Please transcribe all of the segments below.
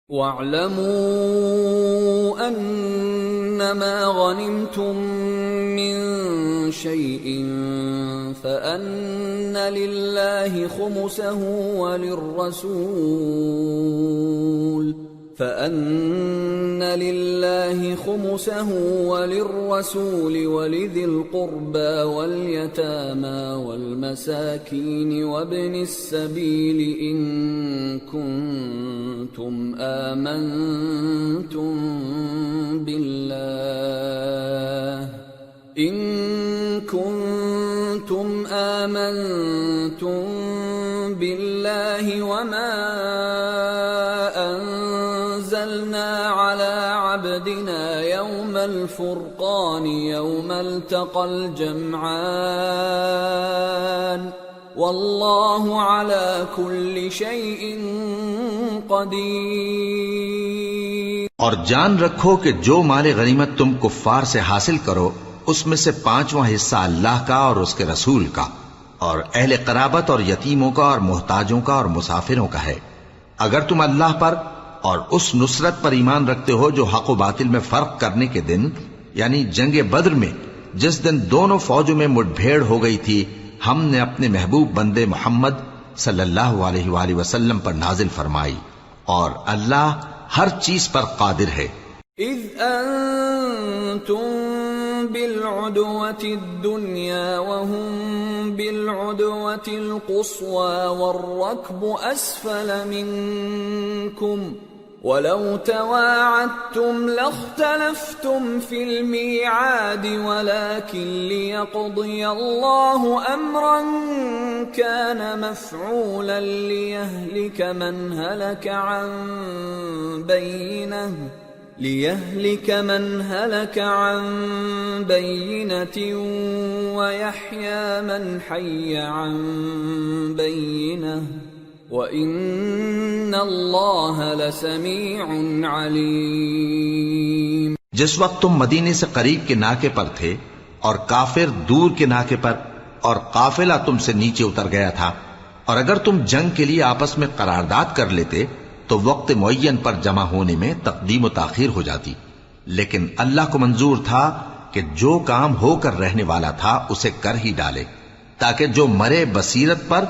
وَاعْلَمُوا أَنَّمَا غَنِمْتُم مِّن شَيْءٍ فَأَنَّ لِلَّهِ خُمُسَهُ وَلِلرَّسُولِ وَلِذِي الْقُرْبَى وَالْيَتَامَى وَالْمَسَاكِينِ وَابْنِ السَّبِيلِ إِن كُنتُمْ آمنتم بالله وما أنزلنا على عبدنا يوم الفرقان يوم التقى الجمعان والله على كل شيء قدیر۔ اور جان رکھو کہ جو مال غنیمت تم کفار سے حاصل کرو اس میں سے 5واں حصہ اللہ کا اور اس کے رسول کا اور اہل قرابت اور یتیموں کا اور محتاجوں کا اور مسافروں کا ہے۔ اگر تم اللہ پر اور اس نصرت پر ایمان رکھتے ہو جو حق و باطل میں فرق کرنے کے دن یعنی جنگ بدر میں جس دن دونوں فوجوں میں مٹ بھیڑ ہو گئی تھی ہم نے اپنے محبوب بندے محمد صلی اللہ علیہ وآلہ وسلم پر نازل فرمائی اور اللہ ہر چیز پر قادر ہے۔ اذ انتم بالعدوة الدنيا وهم بالعدوة القصوى والركب أسفل منكم ولو تواعدتم لاختلفتم في الميعاد ولكن ليقضي الله أمرا كان مفعولا ليهلك من هلك عن بينة ويحيى من حي عن بينة وَإِنَّ اللَّهَ لَسَمِيعٌ عَلِيمٌ۔ جس وقت تم مدینے سے قریب کے ناکے پر تھے اور کافر دور کے ناکے پر اور قافلہ تم سے نیچے اتر گیا تھا اور اگر تم جنگ کے لیے آپس میں قرارداد کر لیتے تو وقت معین پر جمع ہونے میں تقدیم و تاخیر ہو جاتی، لیکن اللہ کو منظور تھا کہ جو کام ہو کر رہنے والا تھا اسے کر ہی ڈالے تاکہ جو مرے بصیرت پر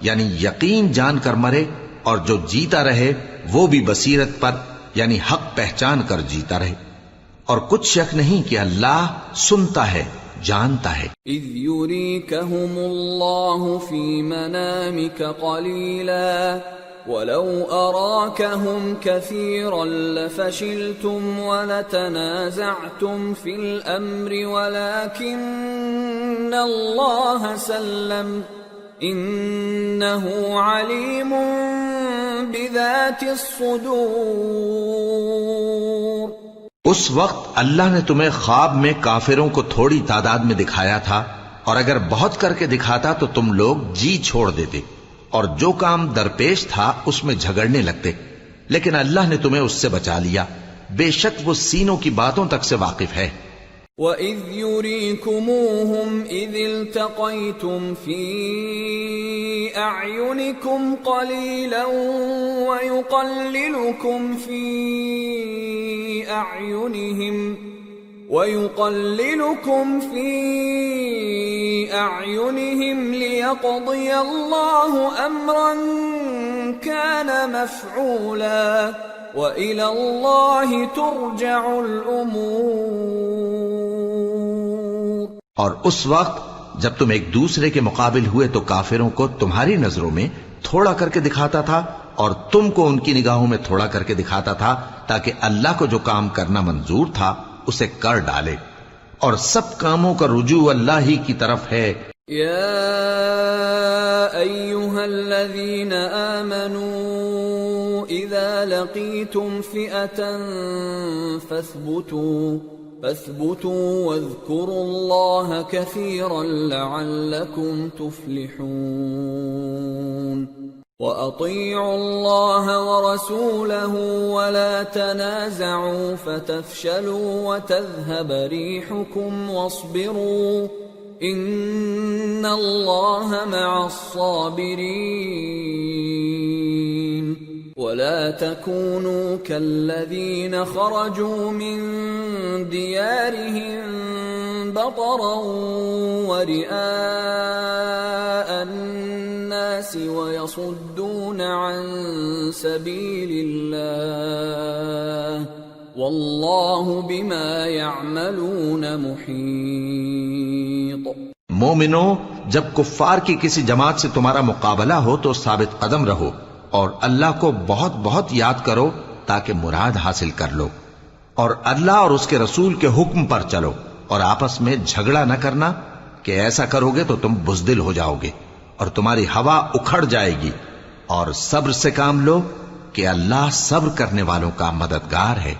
یعنی یقین جان کر مرے اور جو جیتا رہے وہ بھی بصیرت پر یعنی حق پہچان کر جیتا رہے، اور کچھ شک نہیں کہ اللہ سنتا ہے جانتا ہے۔ اذ یریکہم اللہ فی منامک قلیلا وَلَوْ أَرَاكَهُمْ كَثِيرًا لَفَشِلْتُمْ وَلَتَنَازَعْتُمْ فِي الْأَمْرِ وَلَكِنَّ اللَّهَ سَلَّمَ إِنَّهُ عَلِيمٌ بِذَاتِ الصُّدُورِ۔ اس وقت اللہ نے تمہیں خواب میں کافروں کو تھوڑی تعداد میں دکھایا تھا، اور اگر بہت کر کے دکھاتا تو تم لوگ جی چھوڑ دیتے اور جو کام درپیش تھا اس میں جھگڑنے لگتے، لیکن اللہ نے تمہیں اس سے بچا لیا، بے شک وہ سینوں کی باتوں تک سے واقف ہے۔ وَإِذْ يُرِيكُمُوهُمْ إِذِ الْتَقَيْتُمْ فِي أَعْيُنِكُمْ قَلِيلًا وَيُقَلِّلُكُمْ فِي أَعْيُنِهِمْ لِيَقْضِيَ اللَّهُ أَمْرًا كَانَ مَفْعُولًا وَإِلَى اللَّهِ تُرْجَعُ الْأُمُورُ۔ اور اس وقت جب تم ایک دوسرے کے مقابل ہوئے تو کافروں کو تمہاری نظروں میں تھوڑا کر کے دکھاتا تھا اور تم کو ان کی نگاہوں میں تھوڑا کر کے دکھاتا تھا تاکہ اللہ کو جو کام کرنا منظور تھا اسے کر ڈالے، اور سب کاموں کا رجوع اللہ ہی کی طرف ہے۔ یا ایھا الذین آمنوا اذا لقیتم فئة فاثبتوا واذکروا اللہ کثیرا لعلکم تفلحون۔ وَأَطِيعُوا اللَّهَ وَرَسُولَهُ وَلَا تَنَازَعُوا فَتَفْشَلُوا وَتَذْهَبَ رِيحُكُمْ وَاصْبِرُوا إِنَّ اللَّهَ مَعَ الصَّابِرِينَ۔ ولا تكونوا كالذين خرجوا من ديارهم بطرا ورئاء الناس ويصدون عن سبيل الله واللہ بما يعملون محیط۔ مومنو، جب کفار کی کسی جماعت سے تمہارا مقابلہ ہو تو ثابت قدم رہو اور اللہ کو بہت بہت یاد کرو تاکہ مراد حاصل کر لو، اور اللہ اور اس کے رسول کے حکم پر چلو، اور آپس میں جھگڑا نہ کرنا کہ ایسا کرو گے تو تم بزدل ہو جاؤ گے اور تمہاری ہوا اکھڑ جائے گی، اور صبر سے کام لو کہ اللہ صبر کرنے والوں کا مددگار ہے۔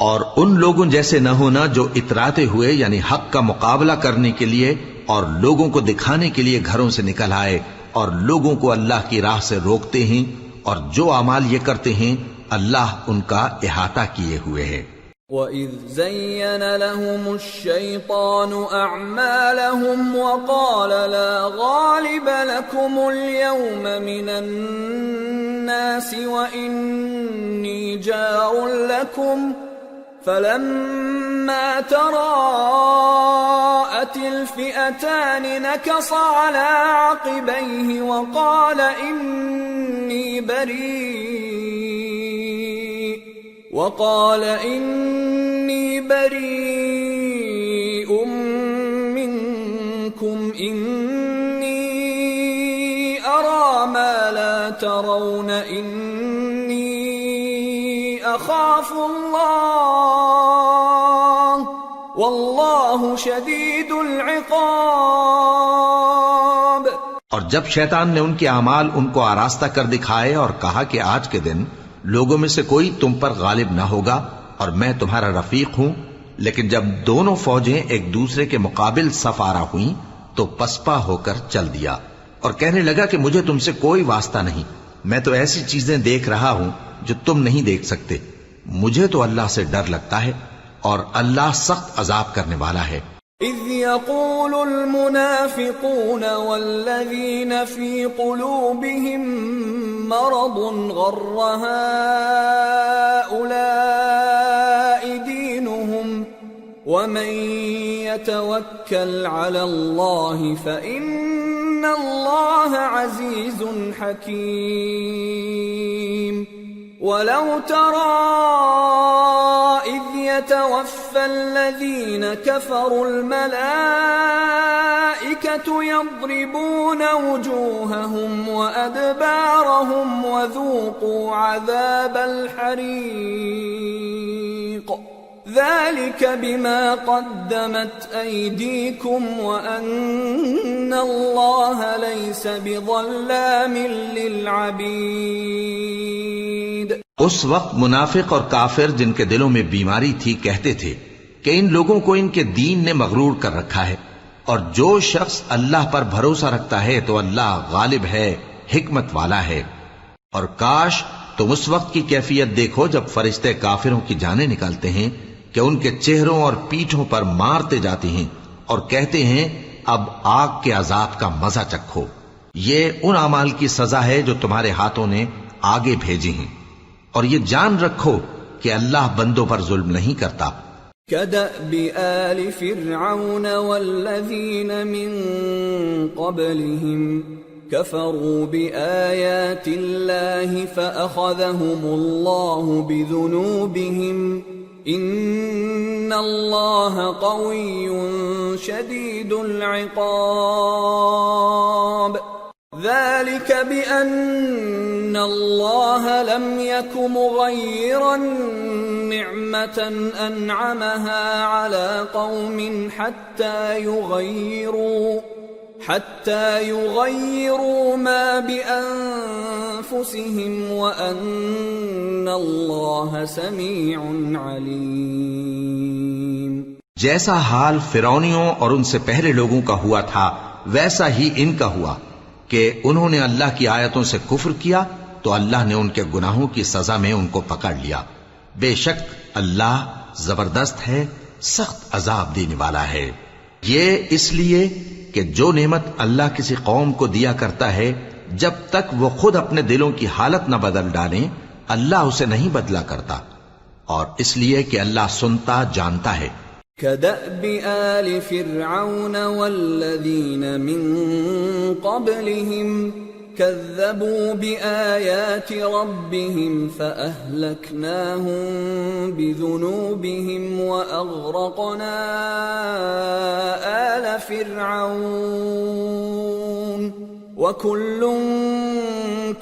اور ان لوگوں جیسے نہ ہونا جو اتراتے ہوئے یعنی حق کا مقابلہ کرنے کے لیے اور لوگوں کو دکھانے کے لیے گھروں سے نکل آئے اور لوگوں کو اللہ کی راہ سے روکتے ہیں، اور جو اعمال یہ کرتے ہیں اللہ ان کا احاطہ کیے ہوئے ہے۔ وَإِذْ زَيَّنَ لَهُمُ الشَّيْطَانُ أَعْمَالَهُمْ وَقَالَ لَا غَالِبَ لَكُمُ الْيَوْمَ مِنَ النَّاسِ وَإِنِّي جَارٌ لَكُمْ فَلَمَّا تَرَاءَتِ الْفِئَتَانِ نَكَصَ عَلَى عَقِبَيْهِ وَقَالَ إِنِّي بَرِيءٌ مِّنكُمْ إِنِّي أَرَى مَا لَا تَرَوْنَ إِنِّي أَخَافُ اللَّهَ وَاللَّهُ شَدِيدُ الْعِقَابِ۔ اور جب شیطان نے ان کے اعمال ان کو آراستہ کر دکھائے اور کہا کہ آج کے دن لوگوں میں سے کوئی تم پر غالب نہ ہوگا اور میں تمہارا رفیق ہوں، لیکن جب دونوں فوجیں ایک دوسرے کے مقابل صف آرا ہوئیں تو پسپا ہو کر چل دیا اور کہنے لگا کہ مجھے تم سے کوئی واسطہ نہیں، میں تو ایسی چیزیں دیکھ رہا ہوں جو تم نہیں دیکھ سکتے، مجھے تو اللہ سے ڈر لگتا ہے اور اللہ سخت عذاب کرنے والا ہے۔ اذ يقول المنافقون والذين في قلوبهم مرض غر هؤلاء دينهم ومن يتوكل على الله فإن الله عزيز حكيم۔ ولو ترى إذ يتوفى الذين كفروا الملائكة يضربون وجوههم وأدبارهم وذوقوا عذاب الحريق ذلك بما قدمت أيديكم وأن الله ليس بظلام للعبيد۔ اس وقت منافق اور کافر جن کے دلوں میں بیماری تھی کہتے تھے کہ ان لوگوں کو ان کے دین نے مغرور کر رکھا ہے، اور جو شخص اللہ پر بھروسہ رکھتا ہے تو اللہ غالب ہے، حکمت والا ہے۔ اور کاش تم اس وقت کی کیفیت دیکھو جب فرشتے کافروں کی جانیں نکالتے ہیں کہ ان کے چہروں اور پیٹھوں پر مارتے جاتے ہیں اور کہتے ہیں اب آگ کے عذاب کا مزہ چکھو، یہ ان اعمال کی سزا ہے جو تمہارے ہاتھوں نے آگے بھیجی ہیں، اور یہ جان رکھو کہ اللہ بندوں پر ظلم نہیں کرتا۔ كدأب آل فرعون والذين من قبلهم كفروا بآيات الله فأخذهم الله بذنوبهم إن الله قوي شديد العقاب۔ ذلك بأن الله لم يكن مغيرا نعمة أنعمها على قوم حتى يغيروا ما بأنفسهم وأن الله سميع عليم۔ جیسا حال فرعونیوں اور ان سے پہلے لوگوں کا ہوا تھا ویسا ہی ان کا ہوا کہ انہوں نے اللہ کی آیتوں سے کفر کیا تو اللہ نے ان کے گناہوں کی سزا میں ان کو پکڑ لیا۔ بے شک اللہ زبردست ہے، سخت عذاب دینے والا ہے۔ یہ اس لیے کہ جو نعمت اللہ کسی قوم کو دیا کرتا ہے جب تک وہ خود اپنے دلوں کی حالت نہ بدل ڈالیں اللہ اسے نہیں بدلا کرتا، اور اس لیے کہ اللہ سنتا جانتا ہے۔ كدأب آل فرعون والذين من قبلهم كذبوا بآيات ربهم فأهلكناهم بذنوبهم وأغرقنا آل فرعون وكل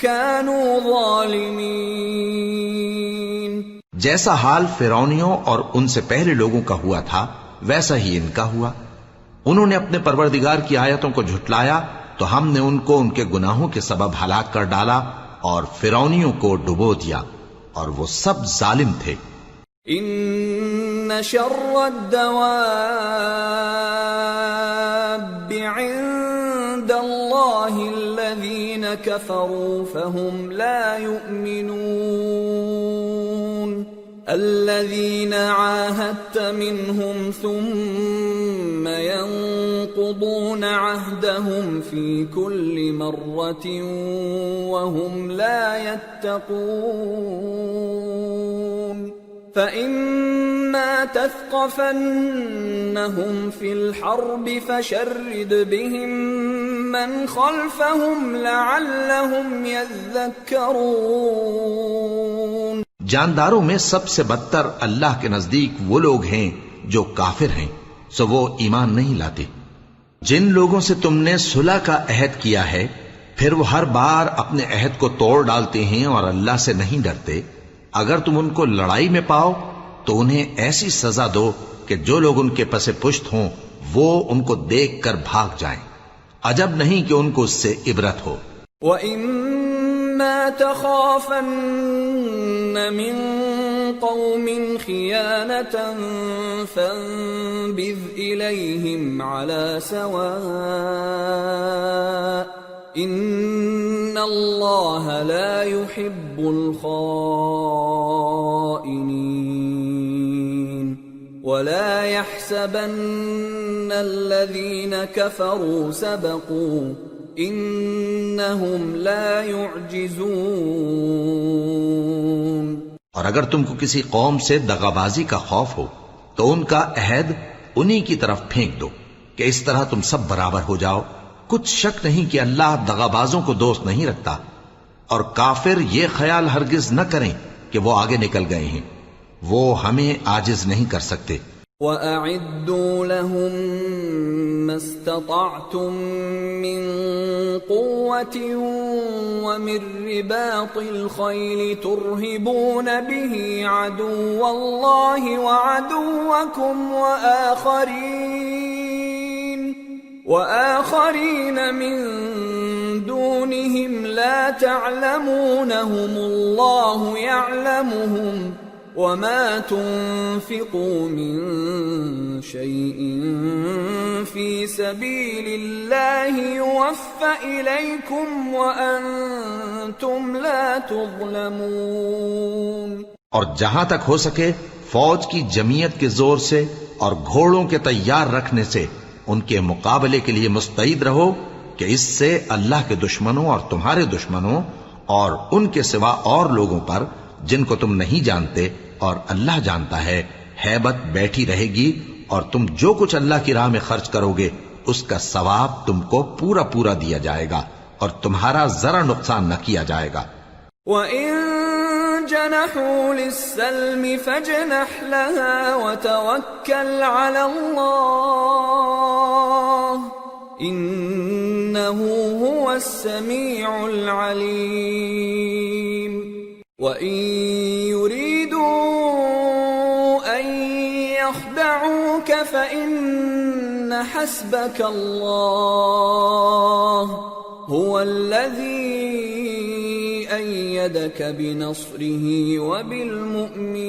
كانوا ظالمين۔ جیسا حال فرعونیوں اور ان سے پہلے لوگوں کا ہوا تھا ویسا ہی ان کا ہوا۔ انہوں نے اپنے پروردگار کی آیتوں کو جھٹلایا تو ہم نے ان کو ان کے گناہوں کے سبب ہلاک کر ڈالا اور فرعونیوں کو ڈبو دیا، اور وہ سب ظالم تھے۔ ان شر الدواب عند اللہ الذین كفروا فهم لا يؤمنون الذين عاهدت منهم ثم ينقضون عهدهم في كل مرة وهم لا يتقون فإما تثقفنهم في الحرب فشرد بهم من خلفهم لعلهم يذكرون۔ جانداروں میں سب سے بدتر اللہ کے نزدیک وہ لوگ ہیں جو کافر ہیں، سو وہ ایمان نہیں لاتے۔ جن لوگوں سے تم نے صلح کا عہد کیا ہے پھر وہ ہر بار اپنے عہد کو توڑ ڈالتے ہیں اور اللہ سے نہیں ڈرتے، اگر تم ان کو لڑائی میں پاؤ تو انہیں ایسی سزا دو کہ جو لوگ ان کے پس پشت ہوں وہ ان کو دیکھ کر بھاگ جائیں، عجب نہیں کہ ان کو اس سے عبرت ہو۔ وَإِمَّا تَخَافَنَّ مِن قَوْمٍ خِيَانَةً فَانبِذْ إِلَيْهِمْ عَلَى سَوَاءٍ إِنَّ اللَّهَ لَا يُحِبُّ الْخَائِنِينَ وَلَا يَحْسَبَنَّ الَّذِينَ كَفَرُوا سَبَقُوا إِنَّهُمْ لَا يُعْجِزُونَ۔ اور اگر تم کو کسی قوم سے دغابازی کا خوف ہو تو ان کا عہد انہی کی طرف پھینک دو کہ اس طرح تم سب برابر ہو جاؤ۔ کچھ شک نہیں کہ اللہ دغابازوں کو دوست نہیں رکھتا، اور کافر یہ خیال ہرگز نہ کریں کہ وہ آگے نکل گئے ہیں، وہ ہمیں عاجز نہیں کر سکتے۔ وَأَعِدُّوا لَهُم مَّا اسْتَطَعْتُم مِّن قُوَّةٍ وَمِن رِّبَاطِ الْخَيْلِ تُرْهِبُونَ بِهِ عَدُوَّ اللَّهِ وَعَدُوَّكُمْ وَآخَرِينَ مِن دُونِهِمْ لَا تَعْلَمُونَهُمُ اللَّهُ يَعْلَمُهُمْ وَمَا تُنفِقُوا مِن شَيْءٍ فِي سَبِيلِ اللَّهِ يُوَفَّ إِلَيْكُمْ وَأَنتُمْ لَا تُظْلَمُونَ۔ اور جہاں تک ہو سکے فوج کی جمعیت کے زور سے اور گھوڑوں کے تیار رکھنے سے ان کے مقابلے کے لیے مستعد رہو کہ اس سے اللہ کے دشمنوں اور تمہارے دشمنوں اور ان کے سوا اور لوگوں پر جن کو تم نہیں جانتے اور اللہ جانتا ہے ہیبت بیٹھی رہے گی، اور تم جو کچھ اللہ کی راہ میں خرچ کرو گے اس کا ثواب تم کو پورا پورا دیا جائے گا اور تمہارا ذرا نقصان نہ کیا جائے گا۔ وَإِن جَنَحُوا لِلسَّلْمِ فَاجْنَحْ لَهَا وَتَوَكَّلْ عَلَى اللَّهِ إِنَّهُ هُوَ السَّمِيعُ الْعَلِيمُ۔ وَإِن يُرِيدُوا أَن يَخْدَعُوكَ فَإِنَّ حَسْبَكَ اللَّهُ هُوَ الَّذِي أَيَّدَكَ بِنَصْرِهِ وَبِالْمُؤْمِنِينَ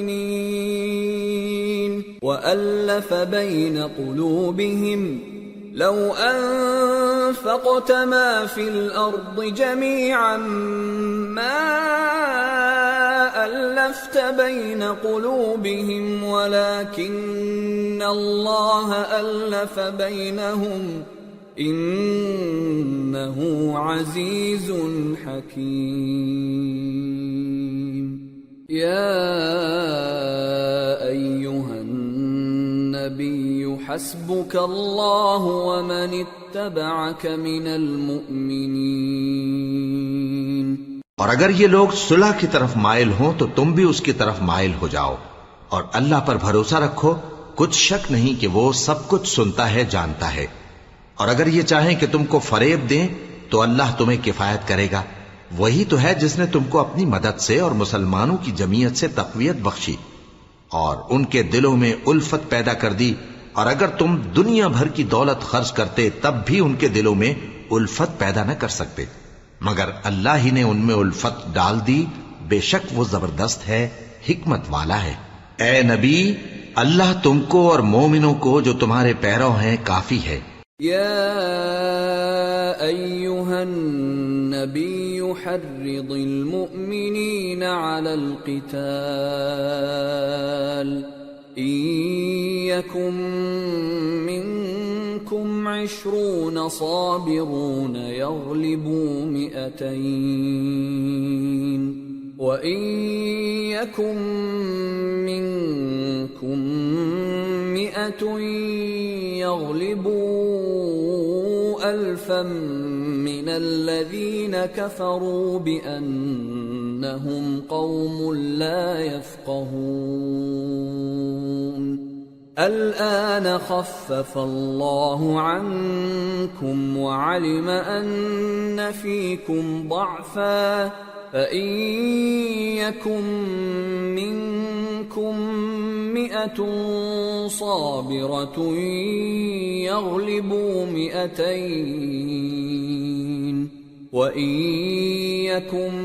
وَأَلَّفَ بَيْنَ قُلُوبِهِمْ لَوْ أَنفَقْتَ مَا فِي الْأَرْضِ جَمِيعًا مَا أَلَّفْتَ بَيْنَ قُلُوبِهِمْ وَلَكِنَّ اللَّهَ أَلَّفَ بَيْنَهُمْ إِنَّهُ عَزِيزٌ حَكِيمٌ۔ يا أيها النبي حسبك الله ومن اتبعك من المؤمنين. اور اگر یہ لوگ صلح کی طرف مائل ہوں تو تم بھی اس کی طرف مائل ہو جاؤ، اور اللہ پر بھروسہ رکھو، کچھ شک نہیں کہ وہ سب کچھ سنتا ہے، جانتا ہے. اور اگر یہ چاہیں کہ تم کو فریب دیں تو اللہ تمہیں کفایت کرے گا. وہی تو ہے جس نے تم کو اپنی مدد سے اور مسلمانوں کی جمعیت سے تقویت بخشی اور ان کے دلوں میں الفت پیدا کر دی. اور اگر تم دنیا بھر کی دولت خرچ کرتے تب بھی ان کے دلوں میں الفت پیدا نہ کر سکتے، مگر اللہ ہی نے ان میں الفت ڈال دی. بے شک وہ زبردست ہے، حکمت والا ہے. اے نبی، اللہ تم کو اور مومنوں کو جو تمہارے پیرو ہیں کافی ہے. يا أيها النبي حرض المؤمنين على القتال إن يكن منكم 20 صابرون يغلبوا 200 وَإِن يَكُن مِّنكُم 100 يَغْلِبُوا 1000 مِّنَ الَّذِينَ كَفَرُوا بِأَنَّهُمْ قَوْمٌ لَّا يَفْقَهُونَ. الآن خفف الله عنكم وعلم أن فيكم ضعفا فإن يكن منكم 100 صابرة يغلبوا 200 وإن يكن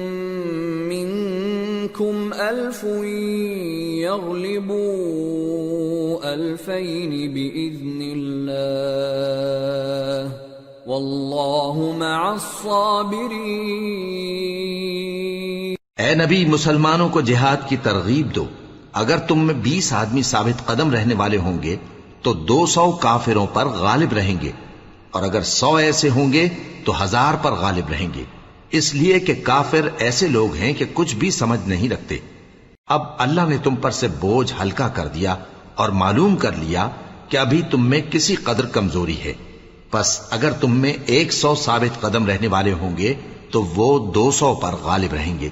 منكم 1000 يغلبوا 2000 بإذن الله واللہ مع الصابرین. اے نبی، مسلمانوں کو جہاد کی ترغیب دو. اگر تم میں 20 آدمی ثابت قدم رہنے والے ہوں گے تو 200 کافروں پر غالب رہیں گے، اور اگر 100 ایسے ہوں گے تو 1000 پر غالب رہیں گے، اس لیے کہ کافر ایسے لوگ ہیں کہ کچھ بھی سمجھ نہیں رکھتے. اب اللہ نے تم پر سے بوجھ ہلکا کر دیا اور معلوم کر لیا کہ ابھی تم میں کسی قدر کمزوری ہے. پس اگر تم میں 100 ثابت قدم رہنے والے ہوں گے تو وہ 200 پر غالب رہیں گے،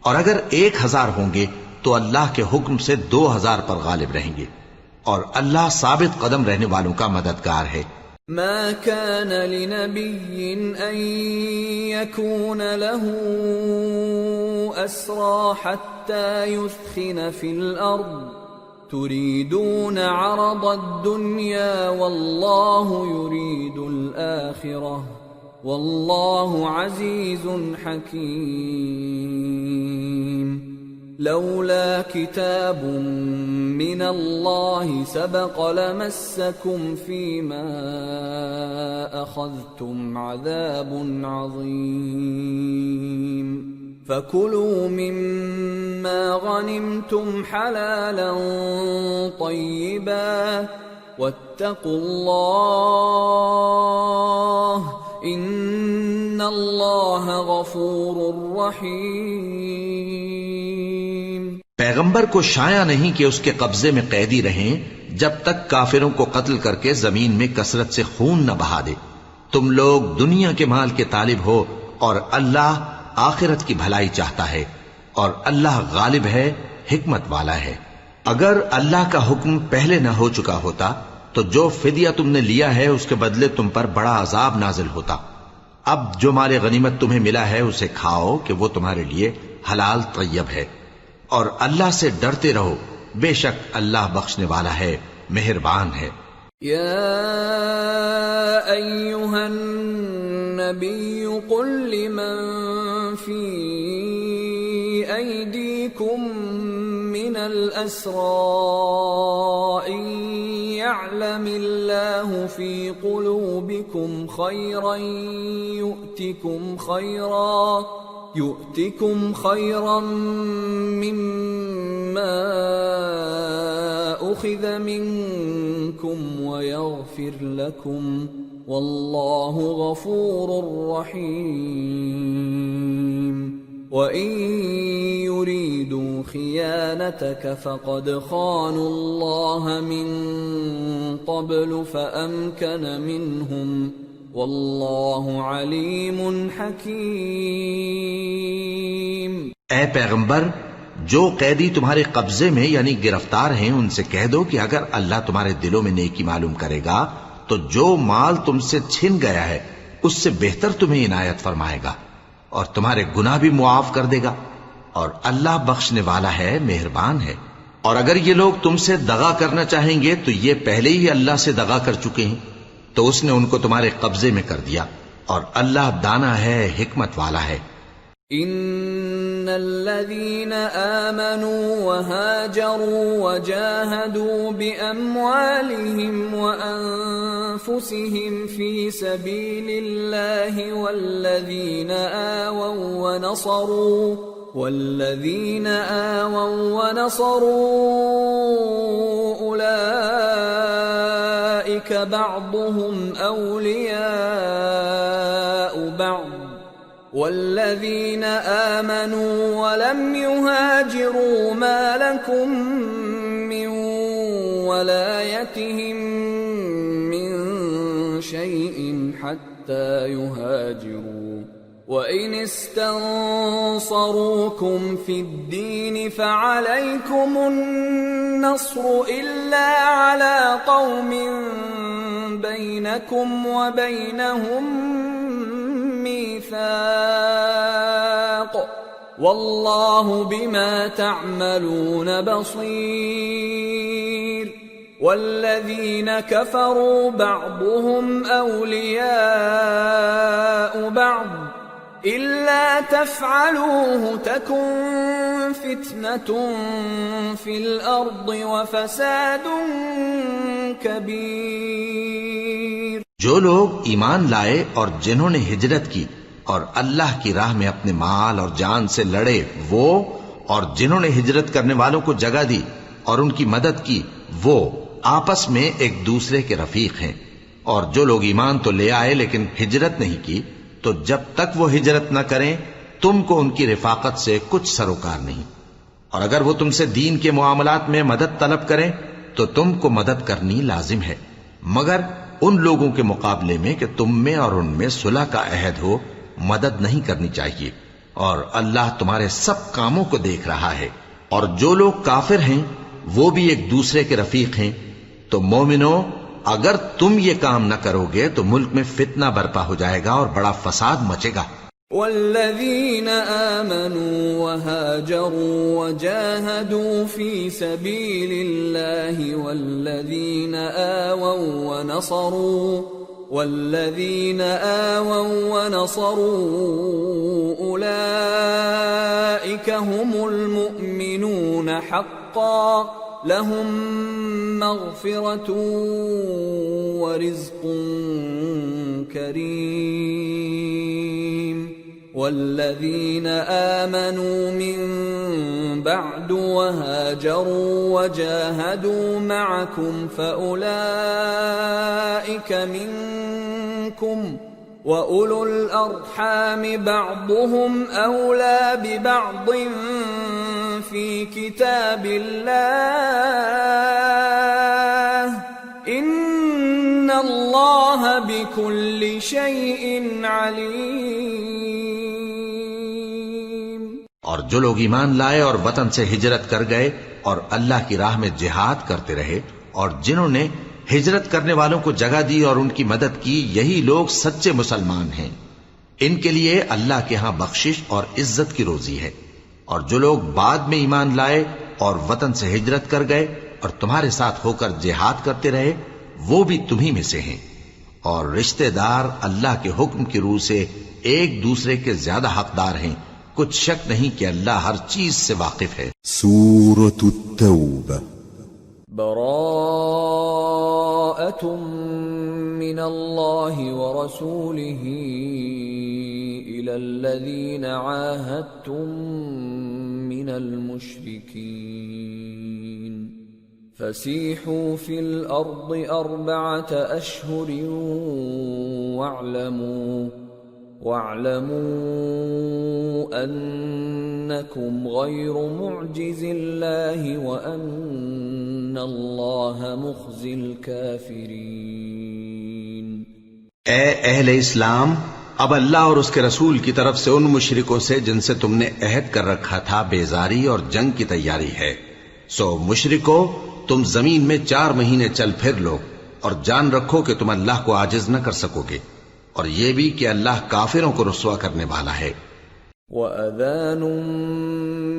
اور اگر 1000 ہوں گے تو اللہ کے حکم سے 2000 پر غالب رہیں گے، اور اللہ ثابت قدم رہنے والوں کا مددگار ہے. ما كان لنبي أن يكون له أسرى حتى يثخن في الأرض تريدون عرض الدنيا والله يريد الآخرة والله عزيز حكيم. لولا كتاب من الله سبق لمسكم فيما أخذتم عذاب عظيم. فكلوا مما غنمتم حلالا طيبا واتقوا الله ان اللہ غفور رحیم. پیغمبر کو شایع نہیں کہ اس کے قبضے میں قیدی رہیں جب تک کافروں کو قتل کر کے زمین میں کثرت سے خون نہ بہا دے. تم لوگ دنیا کے مال کے طالب ہو اور اللہ آخرت کی بھلائی چاہتا ہے، اور اللہ غالب ہے، حکمت والا ہے. اگر اللہ کا حکم پہلے نہ ہو چکا ہوتا تو جو فدیہ تم نے لیا ہے اس کے بدلے تم پر بڑا عذاب نازل ہوتا. اب جو مال غنیمت تمہیں ملا ہے اسے کھاؤ کہ وہ تمہارے لیے حلال طیب ہے، اور اللہ سے ڈرتے رہو، بے شک اللہ بخشنے والا ہے، مہربان ہے. یا ایھا النبی قل لمن فی ایدیکم من الاسراء ان يعلم الله في قلوبكم خيرا يؤتكم خيرا مما أخذ منكم ويغفر لكم والله غفور رحيم. وَإِن يُرِيدُوا خِيَانَتَكَ فَقَدْ خَانُوا اللَّهَ مِن قَبْلُ فَأَمْكَنَ مِنْهُمْ وَاللَّهُ عَلِيمٌ حَكِيمٌ۔ اے پیغمبر، جو قیدی تمہارے قبضے میں یعنی گرفتار ہیں ان سے کہہ دو کہ اگر اللہ تمہارے دلوں میں نیکی معلوم کرے گا تو جو مال تم سے چھن گیا ہے اس سے بہتر تمہیں عنایت فرمائے گا اور تمہارے گناہ بھی معاف کر دے گا، اور اللہ بخشنے والا ہے، مہربان ہے۔ اور اگر یہ لوگ تم سے دغا کرنا چاہیں گے تو یہ پہلے ہی اللہ سے دغا کر چکے ہیں، تو اس نے ان کو تمہارے قبضے میں کر دیا، اور اللہ دانا ہے، حکمت والا ہے۔ ان الذين آمنوا وهاجروا وجاهدوا بأموالهم وأنفسهم في سبيل الله والذين آووا ونصروا أولئك بعضهم أولياء بعض والذين آمنوا ولم يهاجروا ما لكم من ولايتهم من شيء حتى يهاجروا وإن استنصروكم في الدين فعليكم النصر إلا على قوم بينكم وبينهم ميثاق والله بما تعملون بصير والذين كفروا بعضهم أولياء بعض إلا تفعلوه تكن فتنة في الأرض وفساد كبير۔ جو لوگ ایمان لائے اور جنہوں نے ہجرت کی اور اللہ کی راہ میں اپنے مال اور جان سے لڑے وہ، اور جنہوں نے ہجرت کرنے والوں کو جگہ دی اور ان کی مدد کی وہ آپس میں ایک دوسرے کے رفیق ہیں۔ اور جو لوگ ایمان تو لے آئے لیکن ہجرت نہیں کی تو جب تک وہ ہجرت نہ کریں تم کو ان کی رفاقت سے کچھ سروکار نہیں، اور اگر وہ تم سے دین کے معاملات میں مدد طلب کریں تو تم کو مدد کرنی لازم ہے، مگر ان لوگوں کے مقابلے میں کہ تم میں اور ان میں صلح کا عہد ہو مدد نہیں کرنی چاہیے، اور اللہ تمہارے سب کاموں کو دیکھ رہا ہے۔ اور جو لوگ کافر ہیں وہ بھی ایک دوسرے کے رفیق ہیں، تو مومنو اگر تم یہ کام نہ کرو گے تو ملک میں فتنہ برپا ہو جائے گا اور بڑا فساد مچے گا۔ والذين آمنوا وهاجروا وجاهدوا في سبيل الله والذين آووا ونصروا أولئك هم المؤمنون حقا لهم مغفرة ورزق كريم۔ والذين آمنوا من بعد وهاجروا وجاهدوا معكم فأولئك منكم وأولو الأرحام بعضهم أولى ببعض في كتاب الله إن الله بكل شيء عليم۔ اور جو لوگ ایمان لائے اور وطن سے ہجرت کر گئے اور اللہ کی راہ میں جہاد کرتے رہے اور جنہوں نے ہجرت کرنے والوں کو جگہ دی اور ان کی مدد کی یہی لوگ سچے مسلمان ہیں، ان کے لیے اللہ کے ہاں بخشش اور عزت کی روزی ہے۔ اور جو لوگ بعد میں ایمان لائے اور وطن سے ہجرت کر گئے اور تمہارے ساتھ ہو کر جہاد کرتے رہے وہ بھی تمہیں میں سے ہیں، اور رشتہ دار اللہ کے حکم کی روح سے ایک دوسرے کے زیادہ حقدار ہیں، کچھ شک نہیں کہ اللہ ہر چیز سے واقف ہے۔ سورة التوبة۔ براءة من الله ورسوله إلى الذين عاهدتم من المشركين فسيحوا في الأرض 4 أشهر وَاعْلَمُوا أَنَّكُمْ غَيْرُ مُعْجِزِ اللَّهِ وَأَنَّ اللَّهَ مُخْزِي الْكَافِرِينَ۔ اے اہل اسلام، اب اللہ اور اس کے رسول کی طرف سے ان مشرکوں سے جن سے تم نے عہد کر رکھا تھا بیزاری اور جنگ کی تیاری ہے۔ سو مشرکو، تم زمین میں 4 مہینے چل پھر لو اور جان رکھو کہ تم اللہ کو عاجز نہ کر سکو گے، اور یہ بھی کہ اللہ کافروں کو رسوا کرنے والا ہے۔ وَأَذَانٌ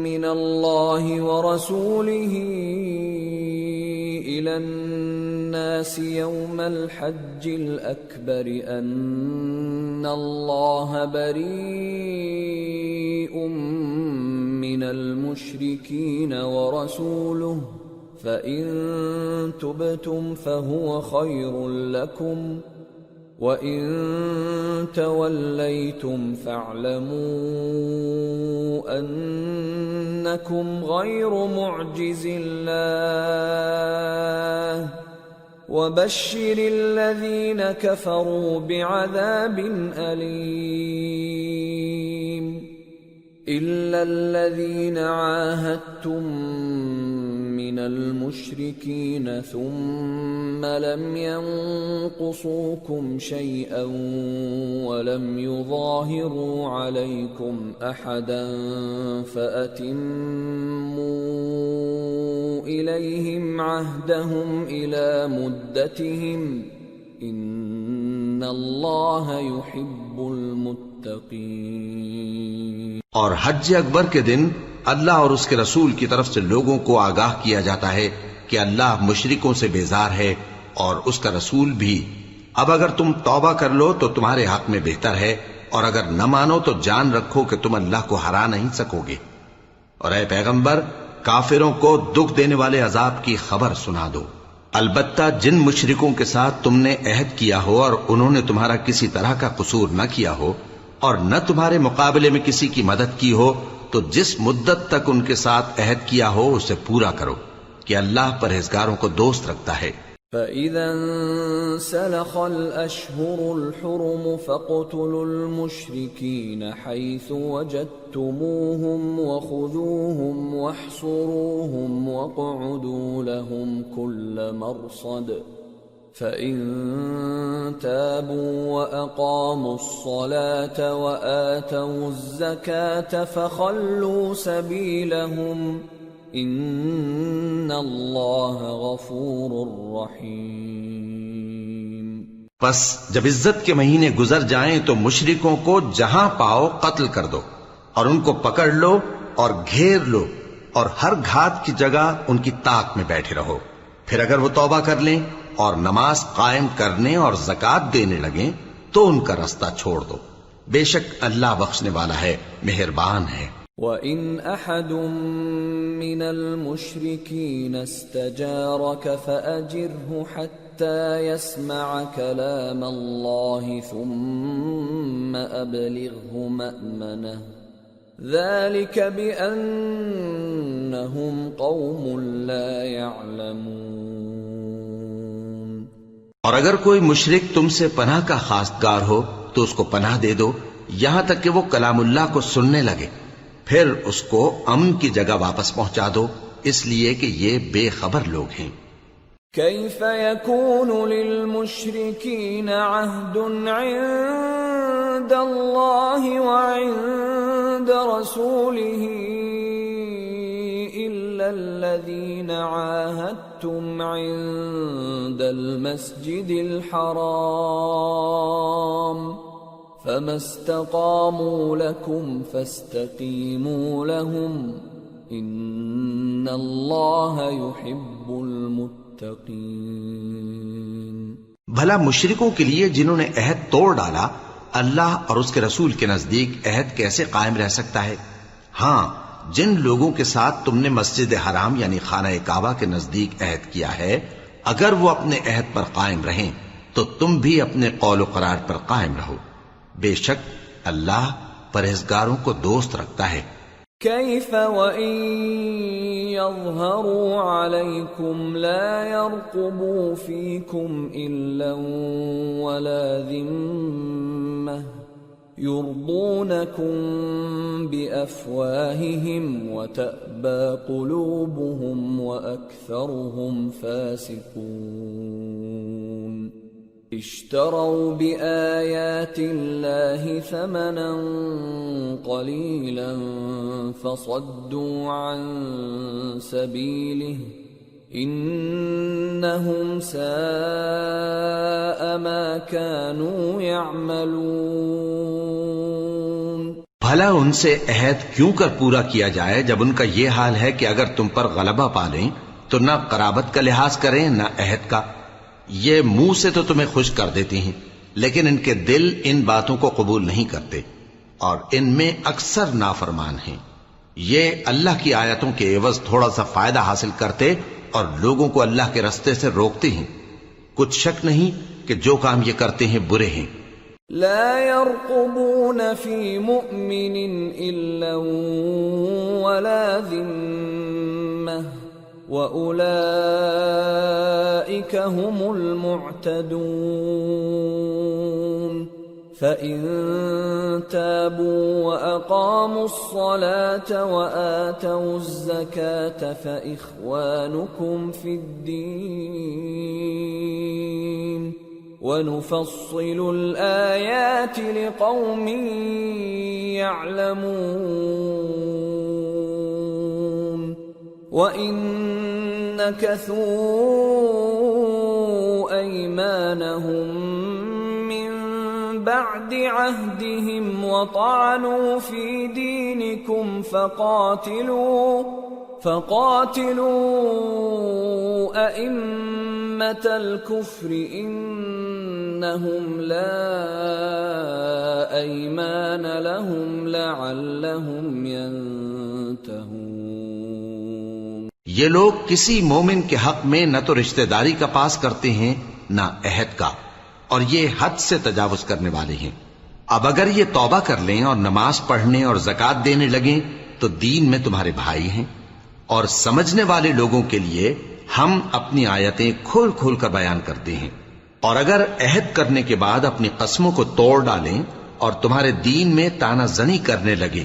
مِّنَ اللَّهِ وَرَسُولِهِ إِلَى النَّاسِ يَوْمَ الْحَجِّ الْأَكْبَرِ أَنَّ اللَّهَ بَرِيءٌ مِّنَ الْمُشْرِكِينَ وَرَسُولُهُ فَإِن تُبْتُمْ فَهُوَ خَيْرٌ لَّكُمْ وَإِن تَوَلَّيْتُمْ فَاعْلَمُوا أَنَّكُمْ غَيْرُ مُعْجِزِ اللَّهِ وَبَشِّرِ الَّذِينَ كَفَرُوا بِعَذَابٍ أَلِيمٍ۔ إِلَّا الَّذِينَ عَاهَدتُّم مِّنَ الْمُشْرِكِينَ ثُمَّ لَمْ يَنقُصُوكُمْ شَيْئًا وَلَمْ يُظَاهِرُوا عَلَيْكُمْ أَحَدًا فَأَتِمُّوا إِلَيْهِمْ عَهْدَهُمْ إِلَى مُدَّتِهِمْ إِنَّ اللَّهَ يُحِبُّ الْمُتَّقِينَ۔ اور حج اکبر کے دن اللہ اور اس کے رسول کی طرف سے لوگوں کو آگاہ کیا جاتا ہے کہ اللہ مشرکوں سے بیزار ہے اور اس کا رسول بھی۔ اب اگر تم توبہ کر لو تو تمہارے حق میں بہتر ہے، اور اگر نہ مانو تو جان رکھو کہ تم اللہ کو ہرا نہیں سکو گے۔ اور اے پیغمبر، کافروں کو دکھ دینے والے عذاب کی خبر سنا دو۔ البتہ جن مشرکوں کے ساتھ تم نے عہد کیا ہو اور انہوں نے تمہارا کسی طرح کا قصور نہ کیا ہو اور نہ تمہارے مقابلے میں کسی کی مدد کی ہو، تو جس مدت تک ان کے ساتھ عہد کیا ہو اسے پورا کرو، کہ اللہ پرہیزگاروں کو دوست رکھتا ہے۔ فَإِذَا انسَلَخَ الْأَشْهُرُ الْحُرُمُ فَاقْتُلُوا الْمُشْرِكِينَ حَيْثُ وَجَدتُّمُوهُمْ وَخُذُوهُمْ وَاحْصُرُوهُمْ وَاقْعُدُوا لَهُمْ كُلَّ مَرْصَدٍ فَإِن تَابُوا وَأَقَامُوا الصَّلَاةَ وَآتَوُا الزَّكَاةَ فَخَلُّوا سَبِيلَهُمْ إِنَّ اللَّهَ غَفُورٌ رَّحِيمٌ۔ پس جب عزت کے مہینے گزر جائیں تو مشرکوں کو جہاں پاؤ قتل کر دو، اور ان کو پکڑ لو اور گھیر لو، اور ہر گھات کی جگہ ان کی طاق میں بیٹھے رہو۔ پھر اگر وہ توبہ کر لیں اور نماز قائم کرنے اور زکوٰۃ دینے لگیں تو ان کا رستہ چھوڑ دو، بے شک اللہ بخشنے والا ہے، مہربان ہے۔ وَإِنْ أَحَدٌ مِّنَ الْمُشْرِكِينَ اسْتَجَارَكَ فَأَجِرْهُ حَتَّى يَسْمَعَ كَلَامَ اللَّهِ ثُمَّ أَبْلِغْهُ مَأْمَنَهُ ذَلِكَ بِأَنَّهُمْ قَوْمٌ لَا يَعْلَمُونَ۔ اور اگر کوئی مشرک تم سے پناہ کا خواستگار ہو تو اس کو پناہ دے دو یہاں تک کہ وہ کلام اللہ کو سننے لگے، پھر اس کو امن کی جگہ واپس پہنچا دو، اس لیے کہ یہ بے خبر لوگ ہیں۔ كيف يكون للمشركين عهد عند الله وعند رسوله إلا الذين عاهدتم عند المسجد الحرام فما استقاموا لكم فاستقيموا لهم إن الله يحب المتقين۔ بھلا مشرکوں کے لیے جنہوں نے عہد توڑ ڈالا، اللہ اور اس کے رسول کے نزدیک عہد کیسے قائم رہ سکتا ہے؟ ہاں، جن لوگوں کے ساتھ تم نے مسجد حرام یعنی خانہ کعبہ کے نزدیک عہد کیا ہے، اگر وہ اپنے عہد پر قائم رہیں تو تم بھی اپنے قول و قرار پر قائم رہو، بے شک اللہ پرہیزگاروں کو دوست رکھتا ہے۔ كيف وإن يظهروا عليكم لا يرقبوا فيكم إلا ولا ذمة يرضونكم بأفواههم وتأبى قلوبهم وأكثرهم فاسقون اشتروا بآيات الله ثمنا قليلا فصدوا عن سبيله انہم ساء ما كانوا يعملون۔ بھلا ان سے عہد کیوں کر پورا کیا جائے جب ان کا یہ حال ہے کہ اگر تم پر غلبہ پالیں تو نہ قرابت کا لحاظ کریں نہ عہد کا۔ یہ منہ سے تو تمہیں خوش کر دیتی ہیں لیکن ان کے دل ان باتوں کو قبول نہیں کرتے اور ان میں اکثر نافرمان ہیں۔ یہ اللہ کی آیتوں کے عوض تھوڑا سا فائدہ حاصل کرتے اور لوگوں کو اللہ کے راستے سے روکتے ہیں۔ کچھ شک نہیں کہ جو کام یہ کرتے ہیں برے ہیں۔ لا يرقبون في مؤمن إلا ولا ذمة وأولئك هم المعتدون فإن تابوا وأقاموا الصلاة وآتوا الزكاة فإخوانكم في الدين وَنُفَصِّلُ الْآيَاتِ لِقَوْمٍ يَعْلَمُونَ وَإِن نَكَثُوا أَيْمَانَهُم مِّن بَعْدِ عَهْدِهِمْ وَطَعَنُوا فِي دِينِكُمْ فَقَاتِلُوا أَئِمَّةَ الْكُفْرِ إِنَّهُمْ لَا أَيْمَانَ لَهُمْ لَعَلَّهُمْ يَنْتَهُونَ۔ یہ لوگ کسی مومن کے حق میں نہ تو رشتہ داری کا پاس کرتے ہیں نہ عہد کا، اور یہ حد سے تجاوز کرنے والے ہیں۔ اب اگر یہ توبہ کر لیں اور نماز پڑھنے اور زکوٰۃ دینے لگیں تو دین میں تمہارے بھائی ہیں، اور سمجھنے والے لوگوں کے لیے ہم اپنی آیتیں کھول کھول کر بیان کرتے ہیں۔ اور اگر عہد کرنے کے بعد اپنی قسموں کو توڑ ڈالیں اور تمہارے دین میں تانا زنی کرنے لگے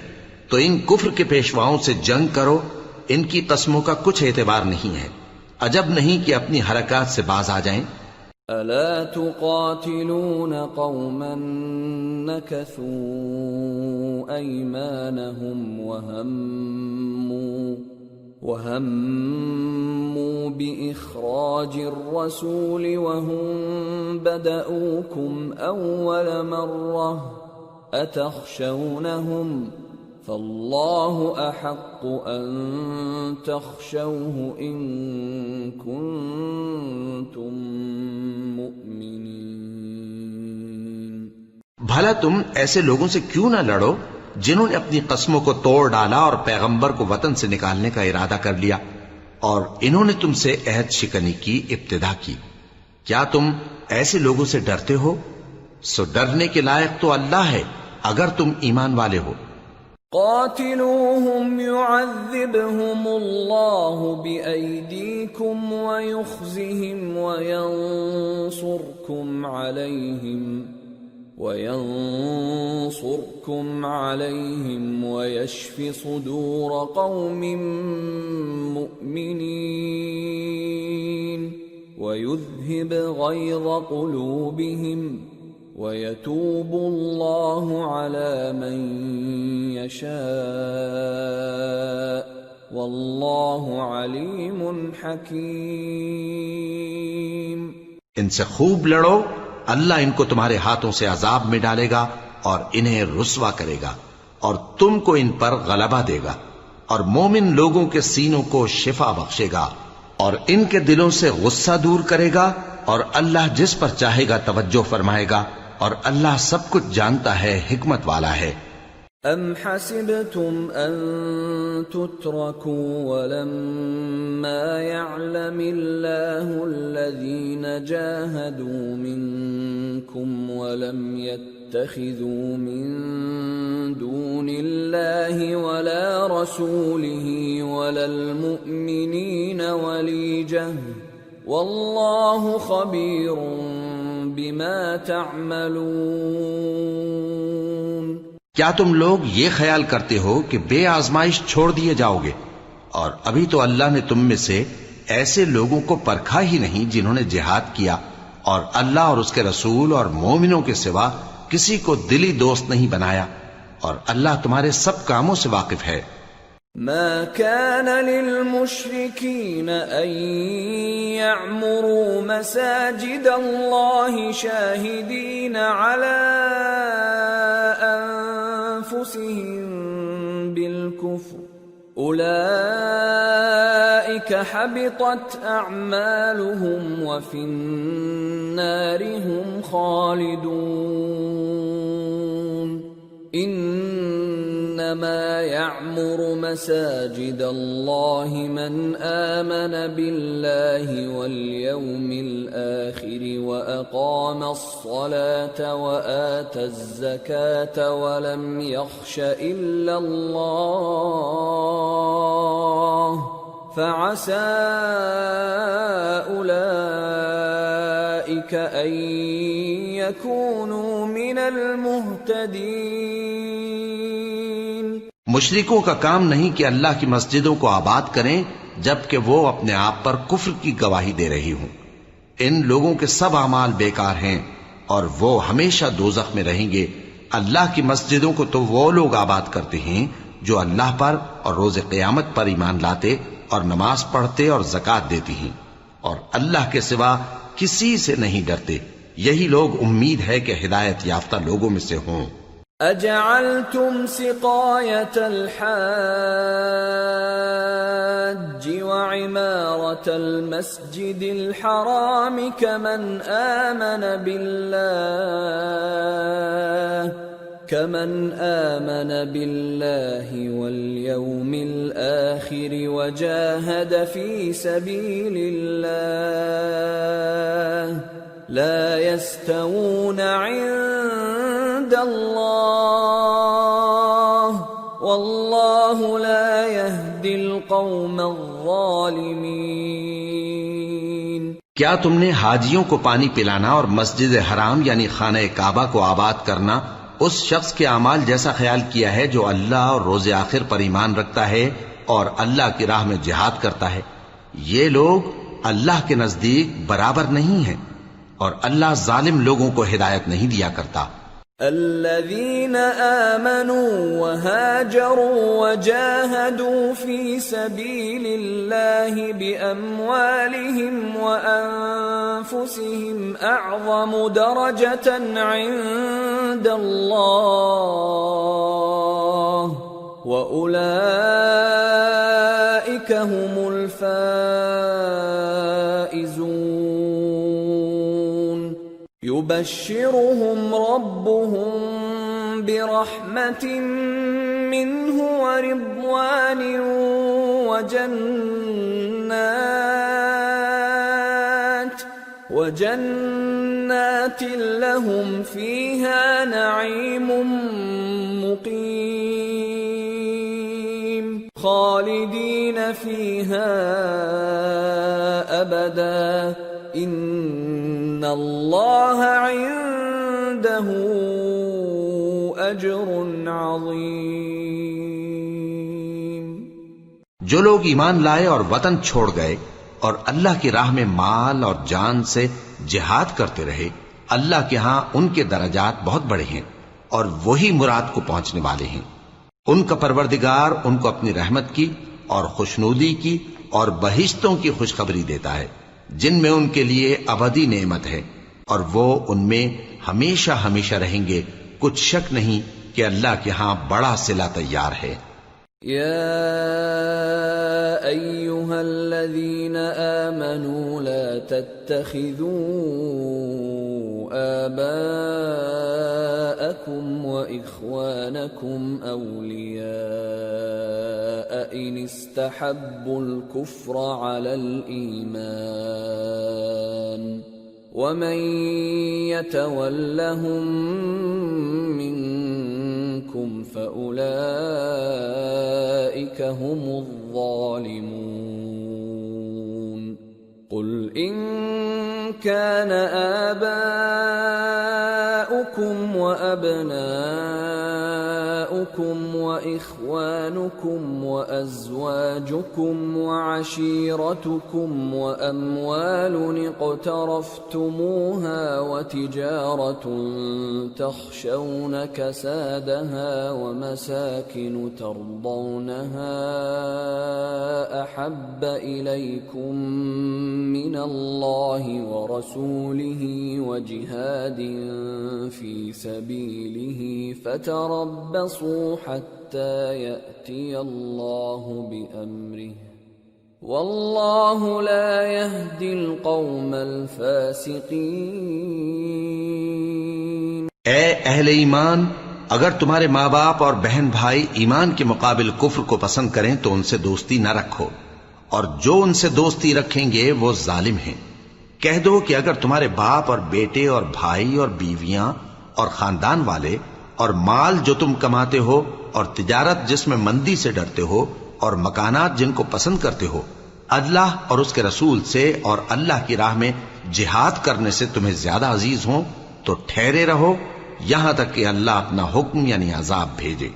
تو ان کفر کے پیشواؤں سے جنگ کرو، ان کی قسموں کا کچھ اعتبار نہیں ہے، عجب نہیں کہ اپنی حرکات سے باز آ جائیں۔ ألا تقاتلون قوما نكثوا أيمانهم وهموا بإخراج الرسول وهم بدأوكم أول مرة أتخشونهم فالله أحق أن تخشوه إن كنتم مؤمنين۔ بھلا تم ایسے لوگوں سے کیوں نہ لڑو جنہوں نے اپنی قسموں کو توڑ ڈالا اور پیغمبر کو وطن سے نکالنے کا ارادہ کر لیا، اور انہوں نے تم سے عہد شکنی کی ابتدا کی۔ کیا تم ایسے لوگوں سے ڈرتے ہو؟ سو ڈرنے کے لائق تو اللہ ہے اگر تم ایمان والے ہو۔ قاتلوهم يعذبهم الله بأيديكم ويخزهم وينصركم عليهم ويشف صدور قوم مؤمنين ويذهب غيظ قلوبهم ويتوب الله على من يشاء والله عليم حكيم۔ ان سے خوب لڑو، اللہ ان کو تمہارے ہاتھوں سے عذاب میں ڈالے گا اور انہیں رسوا کرے گا، اور تم کو ان پر غلبہ دے گا، اور مومن لوگوں کے سینوں کو شفا بخشے گا، اور ان کے دلوں سے غصہ دور کرے گا، اور اللہ جس پر چاہے گا توجہ فرمائے گا، اور اللہ سب کچھ جانتا ہے، حکمت والا ہے۔ ام حسبتم ان تتركوا ولما يعلم الله الذين جاهدوا منكم ولم يتخذوا من دون الله ولا رسوله ولا المؤمنين وليجة والله خبير بما تعملون۔ کیا تم لوگ یہ خیال کرتے ہو کہ بے آزمائش چھوڑ دیے جاؤ گے؟ اور ابھی تو اللہ نے تم میں سے ایسے لوگوں کو پرکھا ہی نہیں جنہوں نے جہاد کیا، اور اللہ اور اس کے رسول اور مومنوں کے سوا کسی کو دلی دوست نہیں بنایا، اور اللہ تمہارے سب کاموں سے واقف ہے۔ ما كان للمشركين أن يعمروا مساجد الله شاهدين على أنفسهم بالكفر أولئك حبطت أعمالهم وفي النار هم خالدون انما يعمر مساجد الله من آمن بالله واليوم الآخر وأقام الصلاة وآتى الزكاة ولم يخش إلا الله فعسى أولئك أن يكونوا من المهتدين۔ مشرکوں کا کام نہیں کہ اللہ کی مسجدوں کو آباد کریں جبکہ وہ اپنے آپ پر کفر کی گواہی دے رہی ہوں۔ ان لوگوں کے سب اعمال بیکار ہیں اور وہ ہمیشہ دوزخ میں رہیں گے۔ اللہ کی مسجدوں کو تو وہ لوگ آباد کرتے ہیں جو اللہ پر اور روز قیامت پر ایمان لاتے اور نماز پڑھتے اور زکوٰۃ دیتی ہیں، اور اللہ کے سوا کسی سے نہیں ڈرتے۔ یہی لوگ امید ہے کہ ہدایت یافتہ لوگوں میں سے ہوں۔ اجعلتم سقاية الحاج وعمارة المسجد الحرام كمن آمن بالله واليوم الآخر وجاهد في سبيل الله لا يستوون عند الله والله لا يهدي القوم الظالمين۔ کیا تم نے حاجیوں کو پانی پلانا اور مسجد حرام یعنی خانہ کعبہ کو آباد کرنا اس شخص کے اعمال جیسا خیال کیا ہے جو اللہ اور روز آخر پر ایمان رکھتا ہے اور اللہ کی راہ میں جہاد کرتا ہے؟ یہ لوگ اللہ کے نزدیک برابر نہیں ہیں، اور اللہ ظالم لوگوں کو ہدایت نہیں دیا کرتا۔ الذين آمنوا وهاجروا وجاهدوا في سبيل الله بأموالهم وأنفسهم أعظم درجة عند الله وأولئك هم الفائزون۔ يبشرهم ربهم برحمة منه ورضوان وجنات لهم فيها نعيم مقيم خالدين فيها أبدا ان اللہ عنده اجر عظیم۔ جو لوگ ایمان لائے اور وطن چھوڑ گئے اور اللہ کی راہ میں مال اور جان سے جہاد کرتے رہے، اللہ کے ہاں ان کے درجات بہت بڑے ہیں اور وہی مراد کو پہنچنے والے ہیں۔ ان کا پروردگار ان کو اپنی رحمت کی اور خوشنودی کی اور بہشتوں کی خوشخبری دیتا ہے جن میں ان کے لیے ابدی نعمت ہے، اور وہ ان میں ہمیشہ ہمیشہ رہیں گے۔ کچھ شک نہیں کہ اللہ کے ہاں بڑا صلہ تیار ہے۔ یا ایھا الذین آمنوا لا تتخذوا آباءکم وإخوانکم اولیاء ان استحبوا الكفر على الإيمان ومن يتولهم منكم فأولئك هم الظالمون۔ قل إن كان آباؤكم وأبناؤكم أبناؤكم وإخوانكم وأزواجكم وعشيرتكم وأموال اقترفتموها وتجارة تخشون كسادها ومساكن ترضونها أحب إليكم من الله ورسوله وجهاد في سبيله فتربصوا حتى يأتي الله بأمره والله لا يهدي القوم الفاسقين۔ اے اہل ایمان، اگر تمہارے ماں باپ اور بہن بھائی ایمان کے مقابل کفر کو پسند کریں تو ان سے دوستی نہ رکھو، اور جو ان سے دوستی رکھیں گے وہ ظالم ہیں۔ کہہ دو کہ اگر تمہارے باپ اور بیٹے اور بھائی اور بیویاں اور خاندان والے اور مال جو تم کماتے ہو اور تجارت جس میں مندی سے ڈرتے ہو اور مکانات جن کو پسند کرتے ہو اللہ اور اس کے رسول سے اور اللہ کی راہ میں جہاد کرنے سے تمہیں زیادہ عزیز ہوں تو ٹھہرے رہو یہاں تک کہ اللہ اپنا حکم یعنی عذاب بھیجے،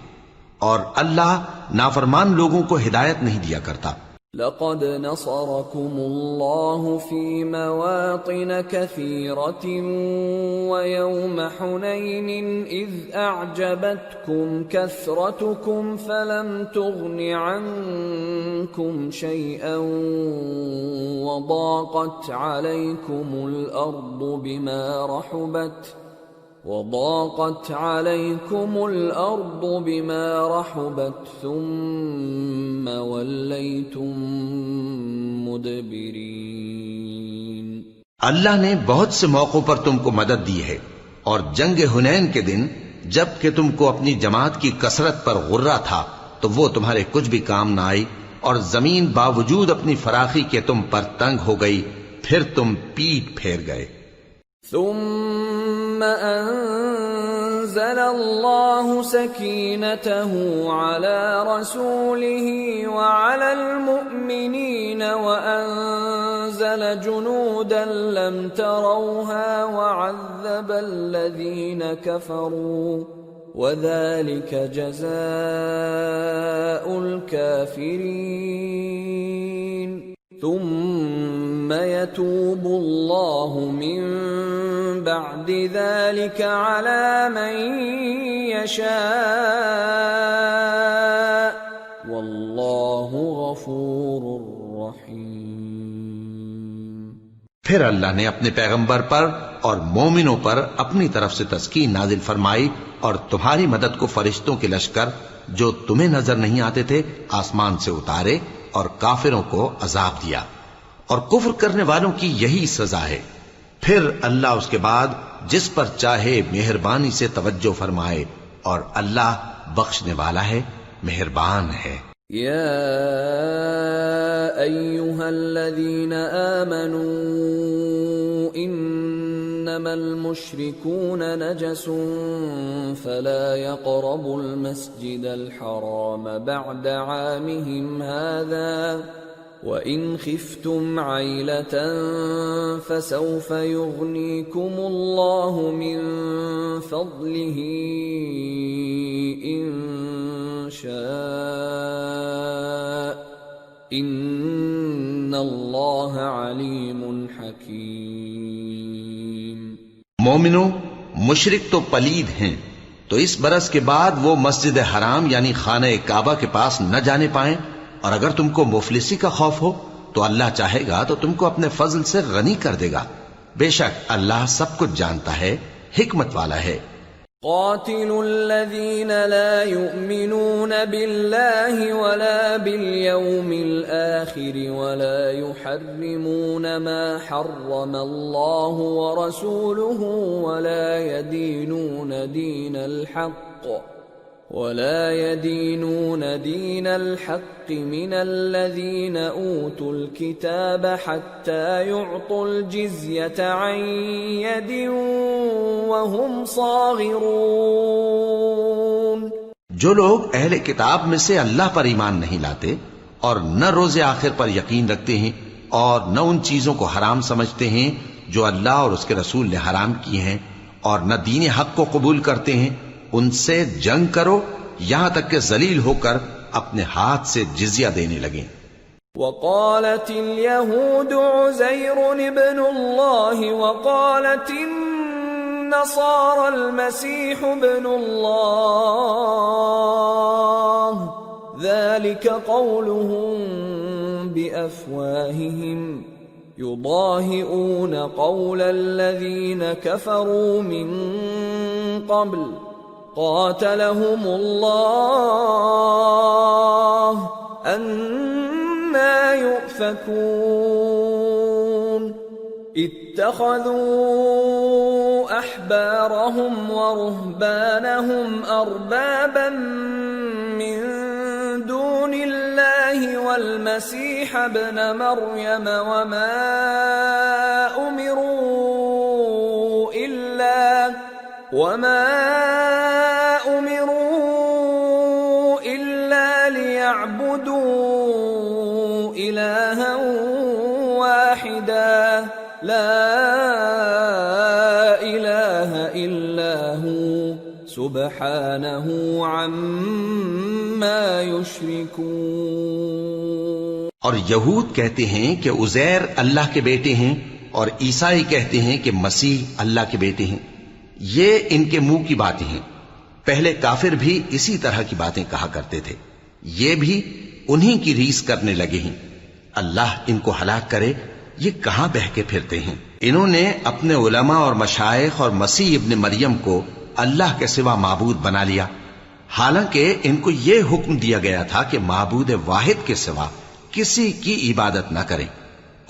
اور اللہ نافرمان لوگوں کو ہدایت نہیں دیا کرتا۔ لقد نصركم الله في مواطن كثيرة ويوم حنين إذ أعجبتكم كثرتكم فلم تغن عنكم شيئا وضاقت عليكم الأرض بما رحبت ثم وليتم مدبرين۔ اللہ نے بہت سے موقعوں پر تم کو مدد دی ہے، اور جنگ حنین کے دن جب کہ تم کو اپنی جماعت کی کثرت پر غرہ تھا تو وہ تمہارے کچھ بھی کام نہ آئی، اور زمین باوجود اپنی فراخی کے تم پر تنگ ہو گئی، پھر تم پیٹ پھیر گئے۔ ثم أنزل الله سكينته على رسوله وعلى المؤمنين وأنزل جنودا لم تروها وعذب الذين كفروا وذلك جزاء الكافرين ثم يتوب الله من بعد ذلك على من يشاء والله غفور رحيم۔ پھر اللہ نے اپنے پیغمبر پر اور مومنوں پر اپنی طرف سے تسکین نازل فرمائی اور تمہاری مدد کو فرشتوں کے لشکر جو تمہیں نظر نہیں آتے تھے آسمان سے اتارے اور کافروں کو عذاب دیا، اور کفر کرنے والوں کی یہی سزا ہے۔ پھر اللہ اس کے بعد جس پر چاہے مہربانی سے توجہ فرمائے، اور اللہ بخشنے والا ہے، مہربان ہے۔ یا ایھا الذین آمنوا انما المشركون نجس فلا يقربوا المسجد الحرام بعد عامهم هذا وَإِنْ خِفْتُمْ عَيْلَةً فَسَوْفَ يُغْنِيكُمُ اللَّهُ مِنْ فَضْلِهِ إِنْ شَاءَ إِنَّ اللَّهَ عَلِيمٌ حَكِيمٌ۔ مومنو، مشرک تو پلید ہیں، تو اس برس کے بعد وہ مسجد حرام یعنی خانہ کعبہ کے پاس نہ جانے پائیں، اور اگر تم کو مفلسی کا خوف ہو تو اللہ چاہے گا تو تم کو اپنے فضل سے غنی کر دے گا، بے شک اللہ سب کچھ جانتا ہے، حکمت والا ہے۔ قاتلوا الذين لا يؤمنون بالله ولا باليوم الآخر ولا يحرمون ما حرم الله ورسوله ولا يدينون دين الحق من الذين أوتوا الكتاب حتى يعطوا الجزية عن يد وهم صاغرون۔ جو لوگ اہل کتاب میں سے اللہ پر ایمان نہیں لاتے اور نہ روز آخر پر یقین رکھتے ہیں اور نہ ان چیزوں کو حرام سمجھتے ہیں جو اللہ اور اس کے رسول نے حرام کی ہیں اور نہ دین حق کو قبول کرتے ہیں، ان سے جنگ کرو یہاں تک کہ ذلیل ہو کر اپنے ہاتھ سے جزیہ دینے لگیں۔ وقالت اليهود عزير ابن الله وقالت النصارى المسيح ابن الله ذلك قولهم بأفواههم يضاهئون قول الذين كفروا من قبل قاتلهم الله أَنَّى يُؤْفَكُونَ اتَّخَذُوا أَحْبَارَهُمْ وَرُهْبَانَهُمْ أَرْبَابًا مِّن دُونِ اللَّهِ وَالْمَسِيحَ ابْنَ مَرْيَمَ وَمَا أُمِرُوا إِلَّا لِيَعْبُدُوا إِلَٰهًا وَاحِدًا لَا إِلَٰهَ إِلَّا هُوَ سُبْحَانَهُ عَمَّا يُشْرِكُونَ۔ اور یہود کہتے ہیں کہ عزیر اللہ کے بیٹے ہیں، اور عیسائی کہتے ہیں کہ مسیح اللہ کے بیٹے ہیں۔ یہ ان کے منہ کی باتیں ہیں۔ پہلے کافر بھی اسی طرح کی باتیں کہا کرتے تھے، یہ بھی انہی کی ریس کرنے لگے ہیں۔ اللہ ان کو ہلاک کرے، یہ کہاں بہہ کے پھرتے ہیں۔ انہوں نے اپنے علماء اور مشائخ اور مسیح ابن مریم کو اللہ کے سوا معبود بنا لیا، حالانکہ ان کو یہ حکم دیا گیا تھا کہ معبود واحد کے سوا کسی کی عبادت نہ کریں،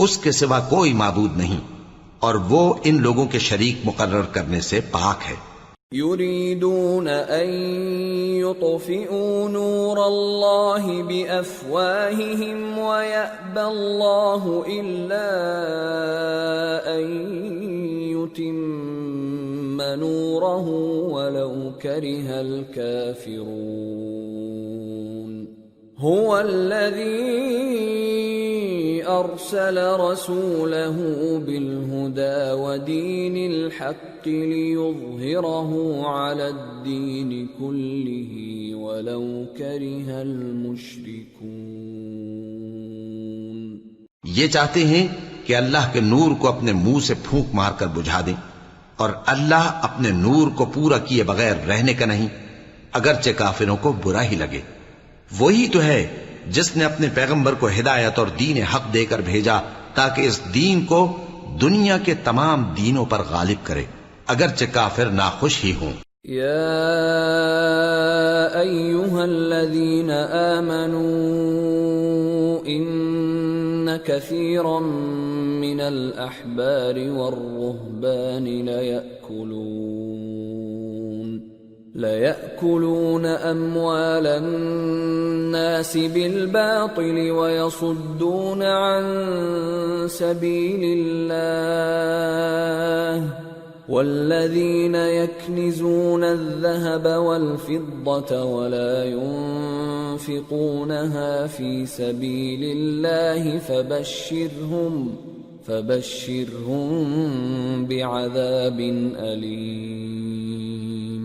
اس کے سوا کوئی معبود نہیں، اور وہ ان لوگوں کے شریک مقرر کرنے سے پاک ہے۔ يريدون أن يطفئوا نور الله بأفواههم ويأبى الله إلا أن يتم نوره ولو كره الكافرون هو الذي أرسل رسوله بالهدى ودين الحق ليظهره على الدين كله ولو كره المشركون۔ یہ چاہتے ہیں کہ اللہ کے نور کو اپنے منہ سے پھونک مار کر بجھا دیں، اور اللہ اپنے نور کو پورا کیے بغیر رہنے کا نہیں، اگرچہ کافروں کو برا ہی لگے۔ وہی تو ہے جس نے اپنے پیغمبر کو ہدایت اور دین حق دے کر بھیجا تاکہ اس دین کو دنیا کے تمام دینوں پر غالب کرے، اگرچہ کافر ناخوش ہی ہوں۔ یا ایھا الذین آمنوا ان کثیرا من الاحبار والرہبان لَيَأْكُلُونَ أَمْوَالَ النَّاسِ بِالْبَاطِلِ وَيَصُدُّونَ عَن سَبِيلِ اللَّهِ وَالَّذِينَ يَكْنِزُونَ الذَّهَبَ وَالْفِضَّةَ وَلَا يُنفِقُونَهَا فِي سَبِيلِ اللَّهِ فَبَشِّرْهُم بِعَذَابٍ أَلِيمٍ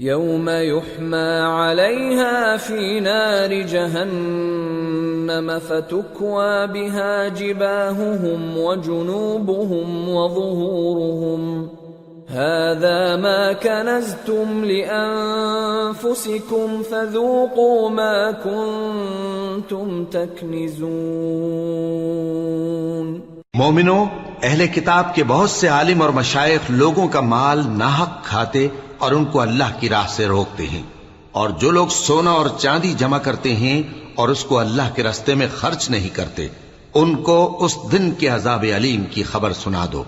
يوم يحمى عليها في نار جهنم فتكوى بها جباههم وجنوبهم وظهورهم هذا ما كنزتم لأنفسكم فذوقوا ما كنتم تكنزون۔ مومنو، اہل کتاب کے بہت سے عالم اور مشائخ لوگوں کا مال ناحق کھاتے اور ان کو اللہ کی راہ سے روکتے ہیں، اور جو لوگ سونا اور چاندی جمع کرتے ہیں اور اس کو اللہ کے راستے میں خرچ نہیں کرتے، ان کو اس دن کے عذاب علیم کی خبر سنا دو،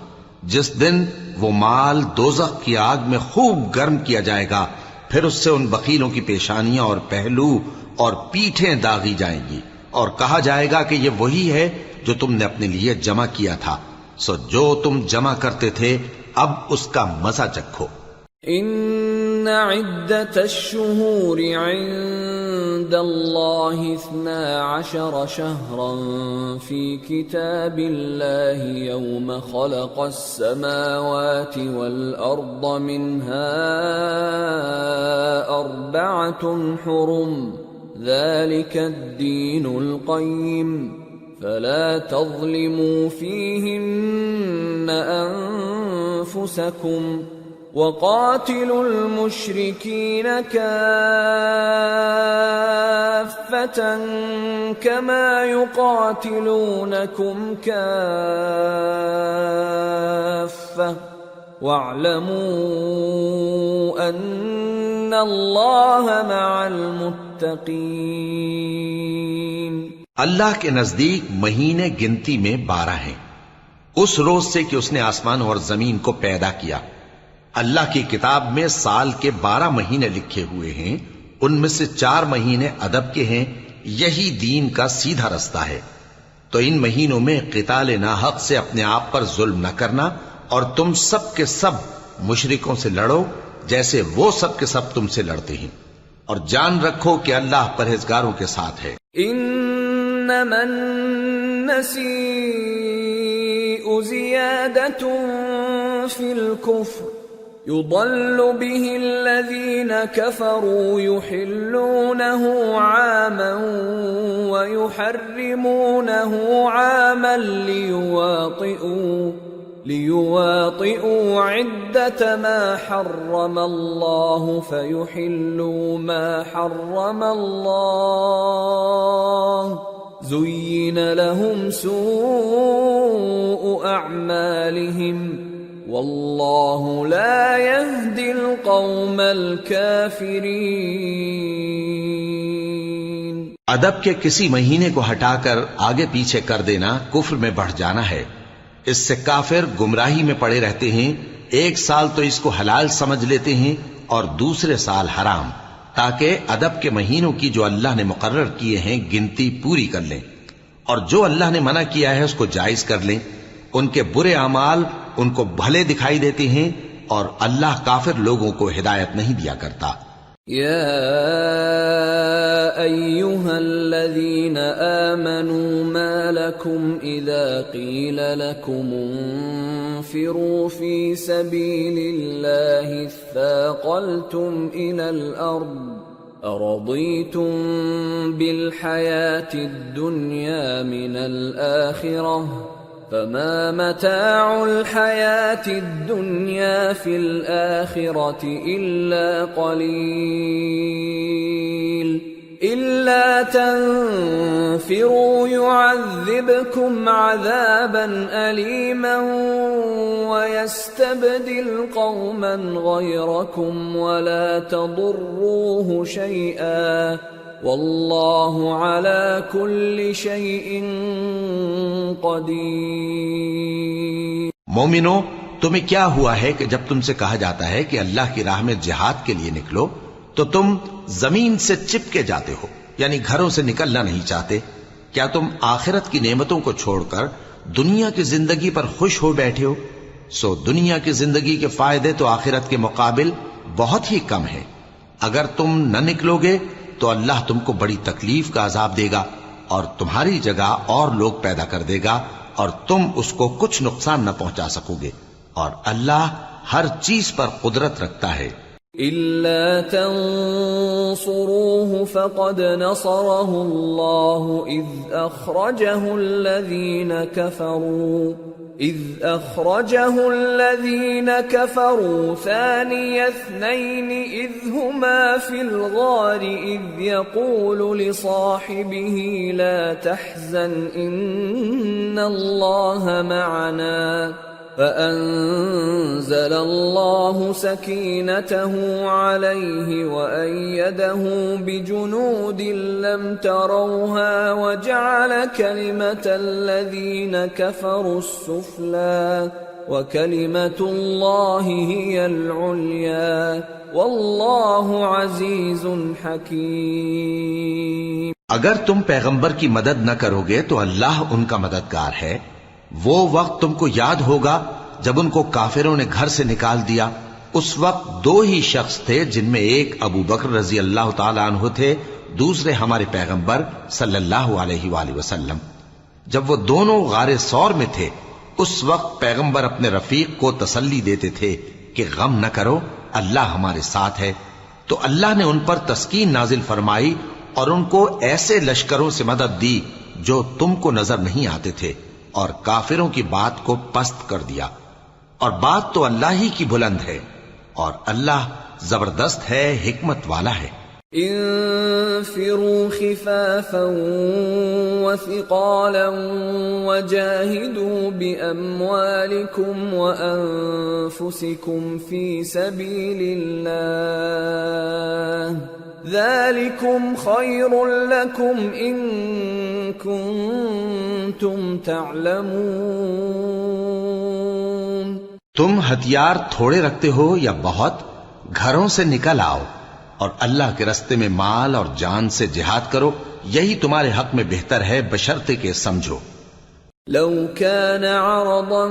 جس دن وہ مال دوزخ کی آگ میں خوب گرم کیا جائے گا، پھر اس سے ان بخیلوں کی پیشانیاں اور پہلو اور پیٹھیں داغی جائیں گی، اور کہا جائے گا کہ یہ وہی ہے جو تم نے اپنے لیے جمع کیا تھا، سو جو تم جمع کرتے تھے اب اس کا مزہ چکھو۔ ان عدت الشہور عند الله 12 شهرا في كتاب الله يوم خلق السماوات والأرض منها 4 حرم ذلك الدين القيم فلا تظلموا فيهن أنفسكم وقاتلوا المشركين كافة كما يقاتلونكم كافة واعلموا أن الله مع المتقين۔ اللہ کے نزدیک مہینے گنتی میں 12 ہیں، اس روز سے کہ اس نے آسمان اور زمین کو پیدا کیا۔ اللہ کی کتاب میں سال کے 12 مہینے لکھے ہوئے ہیں، ان میں سے 4 مہینے ادب کے ہیں، یہی دین کا سیدھا رستہ ہے۔ تو ان مہینوں میں قتال ناحق سے اپنے آپ پر ظلم نہ کرنا، اور تم سب کے سب مشرکوں سے لڑو جیسے وہ سب کے سب تم سے لڑتے ہیں، اور جان رکھو کہ اللہ پرہیزگاروں کے ساتھ ہے۔ انما النسیء زیادۃ فی الکفر يضل به الذين كفروا يحلونه عاما ويحرمونه عاما ليواطئوا عدة ما حرم الله فيحلوا ما حرم الله زين لهم سوء أعمالهم واللہ لا يهدی القوم الکافرین۔ ادب کے کسی مہینے کو ہٹا کر آگے پیچھے کر دینا کفر میں بڑھ جانا ہے، اس سے کافر گمراہی میں پڑے رہتے ہیں۔ ایک سال تو اس کو حلال سمجھ لیتے ہیں اور دوسرے سال حرام، تاکہ ادب کے مہینوں کی جو اللہ نے مقرر کیے ہیں گنتی پوری کر لیں، اور جو اللہ نے منع کیا ہے اس کو جائز کر لیں۔ ان کے برے اعمال ان کو بھلے دکھائی دیتے ہیں، اور اللہ کافر لوگوں کو ہدایت نہیں دیا کرتا۔ یا ایھا الذین آمنوا ما لکم اذا قیل لکم انفروا فی سبیل اللہ اثاقلتم الی الارض ارضیتم بالحیاة الدنیا من الآخرہ فما متاع الحياة الدنيا في الآخرة إلا قليل إلا تنفروا يعذبكم عذابا أليما ويستبدل قوما غيركم ولا تضروه شيئا واللہ علی کل شیء قدیر۔ مومنو، تمہیں کیا ہوا ہے کہ جب تم سے کہا جاتا ہے کہ اللہ کی راہ میں جہاد کے لیے نکلو تو تم زمین سے چپکے جاتے ہو، یعنی گھروں سے نکلنا نہیں چاہتے؟ کیا تم آخرت کی نعمتوں کو چھوڑ کر دنیا کی زندگی پر خوش ہو بیٹھے ہو؟ سو دنیا کی زندگی کے فائدے تو آخرت کے مقابل بہت ہی کم ہیں۔ اگر تم نہ نکلو گے تو اللہ تم کو بڑی تکلیف کا عذاب دے گا، اور تمہاری جگہ اور لوگ پیدا کر دے گا، اور تم اس کو کچھ نقصان نہ پہنچا سکو گے، اور اللہ ہر چیز پر قدرت رکھتا ہے۔ إِلَّا تَنصُرُوهُ فَقَدْ نَصَرَهُ اللَّهُ إِذْ أَخْرَجَهُ الَّذِينَ كَفَرُوا ثَانِيَ اثْنَيْنِ إِذْ هُمَا فِي الْغَارِ إِذْ يَقُولُ لِصَاحِبِهِ لَا تَحْزَنْ إِنَّ اللَّهَ مَعَنَا فَأَنزَلَ اللَّهُ سَكِينَتَهُ عَلَيْهِ وَأَيَّدَهُ بِجُنُودٍ لَّمْ تَرَوْهَا وَجَعَلَ كَلِمَةَ الَّذِينَ كَفَرُوا السُّفْلَىٰ وَكَلِمَةُ اللَّهِ هِيَ الْعُلْيَا وَاللَّهُ عَزِيزٌ حَكِيمٌ۔ اگر تم پیغمبر کی مدد نہ کرو گے تو اللہ ان کا مددگار ہے۔ وہ وقت تم کو یاد ہوگا جب ان کو کافروں نے گھر سے نکال دیا۔ اس وقت 2 ہی شخص تھے، جن میں ایک ابو بکر رضی اللہ تعالی عنہ تھے، دوسرے ہمارے پیغمبر صلی اللہ علیہ وآلہ وسلم۔ جب وہ دونوں غار ثور میں تھے اس وقت پیغمبر اپنے رفیق کو تسلی دیتے تھے کہ غم نہ کرو، اللہ ہمارے ساتھ ہے۔ تو اللہ نے ان پر تسکین نازل فرمائی اور ان کو ایسے لشکروں سے مدد دی جو تم کو نظر نہیں آتے تھے، اور کافروں کی بات کو پست کر دیا۔ اور بات تو اللہ ہی کی بلند ہے، اور اللہ زبردست ہے، حکمت والا ہے۔ انفروا خفافا وثقالا وجاهدوا بأموالكم وأنفسكم في سبيل الله ذلكم خير لكم إن كنتم تعلمون۔ تم ہتھیار تھوڑے رکھتے ہو یا بہت، گھروں سے نکل آؤ اور اللہ کے رستے میں مال اور جان سے جہاد کرو، یہی تمہارے حق میں بہتر ہے بشرطے کہ سمجھو۔ لو كان عرضا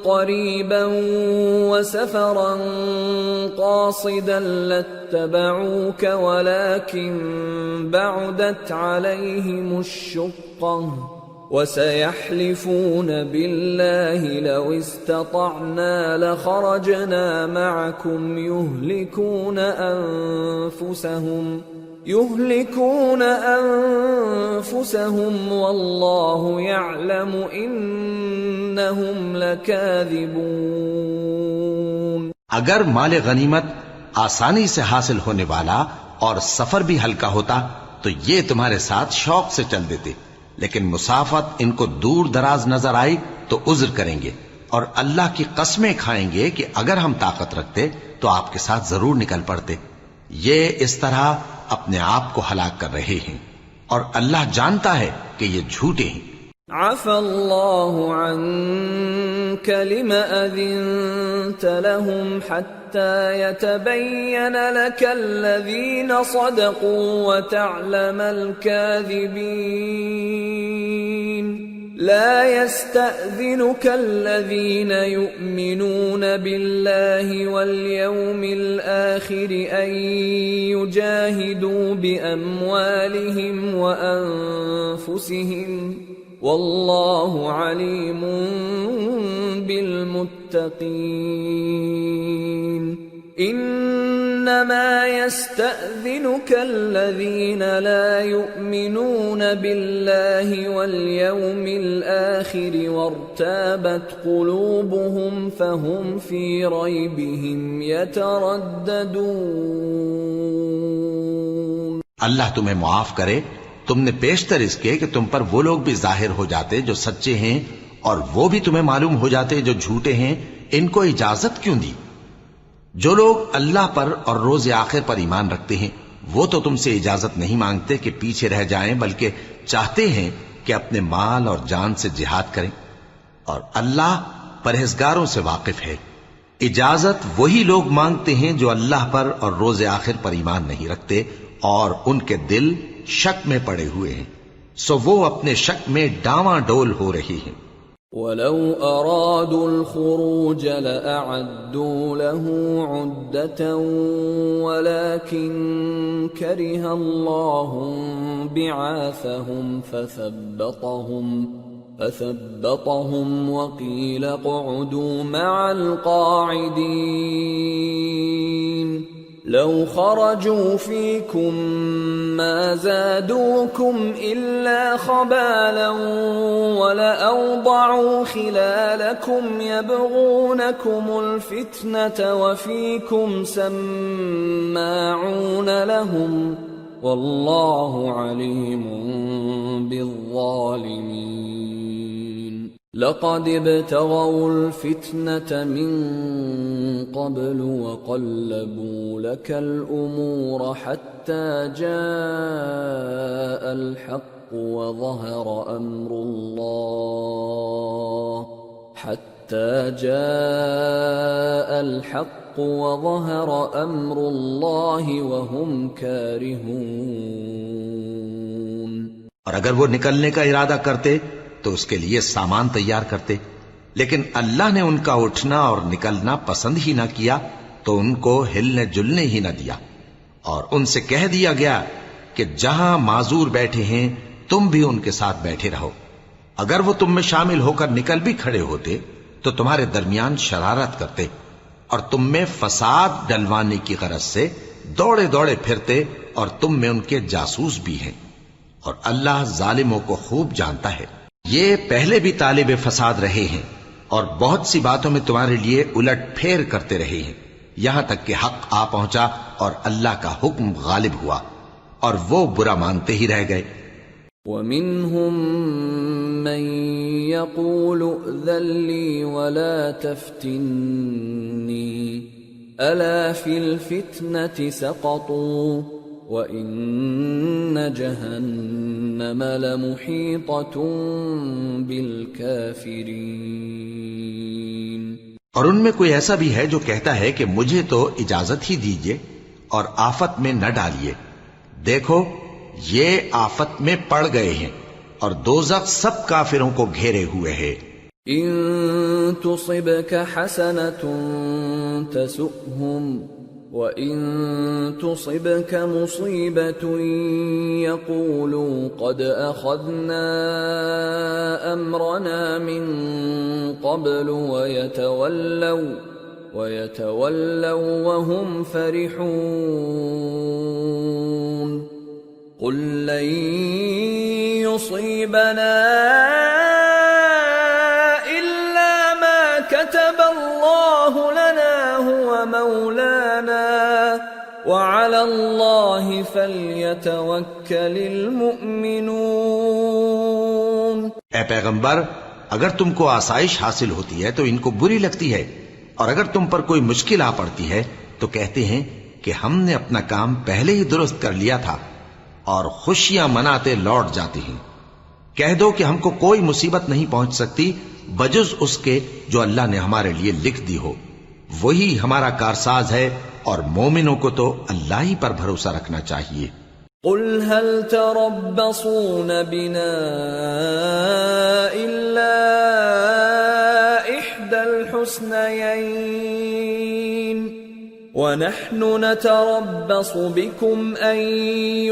قريبا وسفرا قاصدا لاتبعوك ولكن بعدت عليهم الشقة وسيحلفون بالله لو استطعنا لخرجنا معكم يهلكون أنفسهم والله يعلم إنهم لكاذبون۔ اگر مال غنیمت آسانی سے حاصل ہونے والا اور سفر بھی ہلکا ہوتا تو یہ تمہارے ساتھ شوق سے چل دیتے، لیکن مسافت ان کو دور دراز نظر آئی تو عذر کریں گے، اور اللہ کی قسمیں کھائیں گے کہ اگر ہم طاقت رکھتے تو آپ کے ساتھ ضرور نکل پڑتے۔ یہ اس طرح اپنے آپ کو ہلاک کر رہے ہیں، اور اللہ جانتا ہے کہ یہ جھوٹے ہیں۔ عفى الله عنك لما أذنت لهم حتى يتبين لك الذين صدقوا وتعلم الكاذبين۔ لا يستأذنك الذين يؤمنون بالله واليوم الآخر أن يجاهدوا بأموالهم وأنفسهم والله عليم بالمتقين۔ انما يستأذنك الذين لا يؤمنون بالله واليوم الآخر وارتابت قلوبهم فهم في ريبهم يترددون۔ اللہ تمہیں معاف کرے، تم نے پیشتر اس کے کہ تم پر وہ لوگ بھی ظاہر ہو جاتے جو سچے ہیں، اور وہ بھی تمہیں معلوم ہو جاتے جو جھوٹے ہیں۔ ان کو اجازت کیوں دی؟ جو لوگ اللہ پر اور روز آخر پر ایمان رکھتے ہیں وہ تو تم سے اجازت نہیں مانگتے کہ پیچھے رہ جائیں، بلکہ چاہتے ہیں کہ اپنے مال اور جان سے جہاد کریں، اور اللہ پرہیزگاروں سے واقف ہے۔ اجازت وہی لوگ مانگتے ہیں جو اللہ پر اور روز آخر پر ایمان نہیں رکھتے اور ان کے دل شک میں پڑے ہوئے ہیں، سو وہ اپنے شک میں ڈاواں ڈول ہو رہی ہیں۔ وَلَوْ أَرَادُوا الْخُرُوجَ لَأَعَدُّوا لَهُ عُدَّةً وَلَكِنْ كَرِهَ اللَّهُ بِعَاثَهُمْ فَثَبَّطَهُمْ وَقِيلَ اقْعُدُوا مَعَ الْقَاعِدِينَ۔ لو خرجوا فيكم ما زادوكم إلا خبالا ولأوضعوا خلالكم يبغونكم الفتنة وفيكم سماعون لهم والله عليم بالظالمين۔ لقد ابتغوا الفتنة من قبل وقلبوا لك الأمور حتى جاء الحق وظهر أمر الله وهم كارهون۔ اور اگر وہ نکلنے کا ارادہ کرتے تو اس کے لیے سامان تیار کرتے، لیکن اللہ نے ان کا اٹھنا اور نکلنا پسند ہی نہ کیا تو ان کو ہلنے جلنے ہی نہ دیا، اور ان سے کہہ دیا گیا کہ جہاں معذور بیٹھے ہیں تم بھی ان کے ساتھ بیٹھے رہو. اگر وہ تم میں شامل ہو کر نکل بھی کھڑے ہوتے تو تمہارے درمیان شرارت کرتے اور تم میں فساد ڈلوانے کی غرض سے دوڑے دوڑے پھرتے اور تم میں ان کے جاسوس بھی ہیں. اور اللہ ظالموں کو خوب جانتا ہے. یہ پہلے بھی طالب فساد رہے ہیں اور بہت سی باتوں میں تمہارے لیے الٹ پھیر کرتے رہے ہیں، یہاں تک کہ حق آ پہنچا اور اللہ کا حکم غالب ہوا اور وہ برا مانتے ہی رہ گئے. وَمِنْهُمْ مَنْ يَقُولُ ائْذَنْ لِي وَلَا تَفْتِنِّي أَلَا فِي الْفِتْنَةِ سَقَطُوا وَإِنَّ جَهَنَّمَ لَمُحِيطَةٌ بِالْكَافِرِينَ. اور ان میں کوئی ایسا بھی ہے جو کہتا ہے کہ مجھے تو اجازت ہی دیجئے اور آفت میں نہ ڈالیے. دیکھو یہ آفت میں پڑ گئے ہیں اور دوزخ سب کافروں کو گھیرے ہوئے ہے. ان تصبك حسنة تسؤهم وان تصبك مصيبة يقولوا قد اخذنا امرنا من قبل ويتولوا وهم فرحون. قل لن يصيبنا إلا ما كتب الله لنا هو مولانا وعلى الله فليتوكل المؤمنون. اے پیغمبر، اگر تم کو آسائش حاصل ہوتی ہے تو ان کو بری لگتی ہے، اور اگر تم پر کوئی مشکل آ پڑتی ہے تو کہتے ہیں کہ ہم نے اپنا کام پہلے ہی درست کر لیا تھا، اور خوشیاں مناتے لوٹ جاتے ہیں. کہہ دو کہ ہم کو کوئی مصیبت نہیں پہنچ سکتی بجز اس کے جو اللہ نے ہمارے لیے لکھ دی ہو. وہی ہمارا کارساز ہے، اور مومنوں کو تو اللہ ہی پر بھروسہ رکھنا چاہیے. قل هل تربصون بنا إلا إحدى الحسنيين ونحن نتربص بكم أن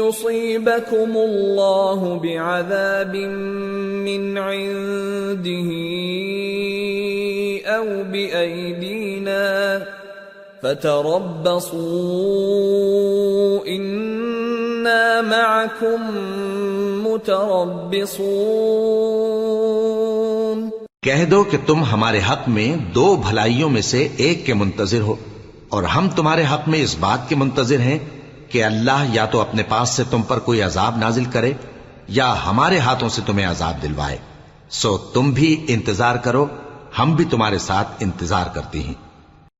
يصيبكم الله بعذاب من عنده أو بأيدينا فتربصوا إنا معكم متربصون. کہہ دو کہ تم ہمارے حق میں دو بھلائیوں میں سے ایک کے منتظر ہو، اور ہم تمہارے حق میں اس بات کے منتظر ہیں کہ اللہ یا تو اپنے پاس سے تم پر کوئی عذاب نازل کرے یا ہمارے ہاتھوں سے تمہیں عذاب دلوائے. سو تم بھی انتظار کرو، ہم بھی تمہارے ساتھ انتظار کرتے ہیں.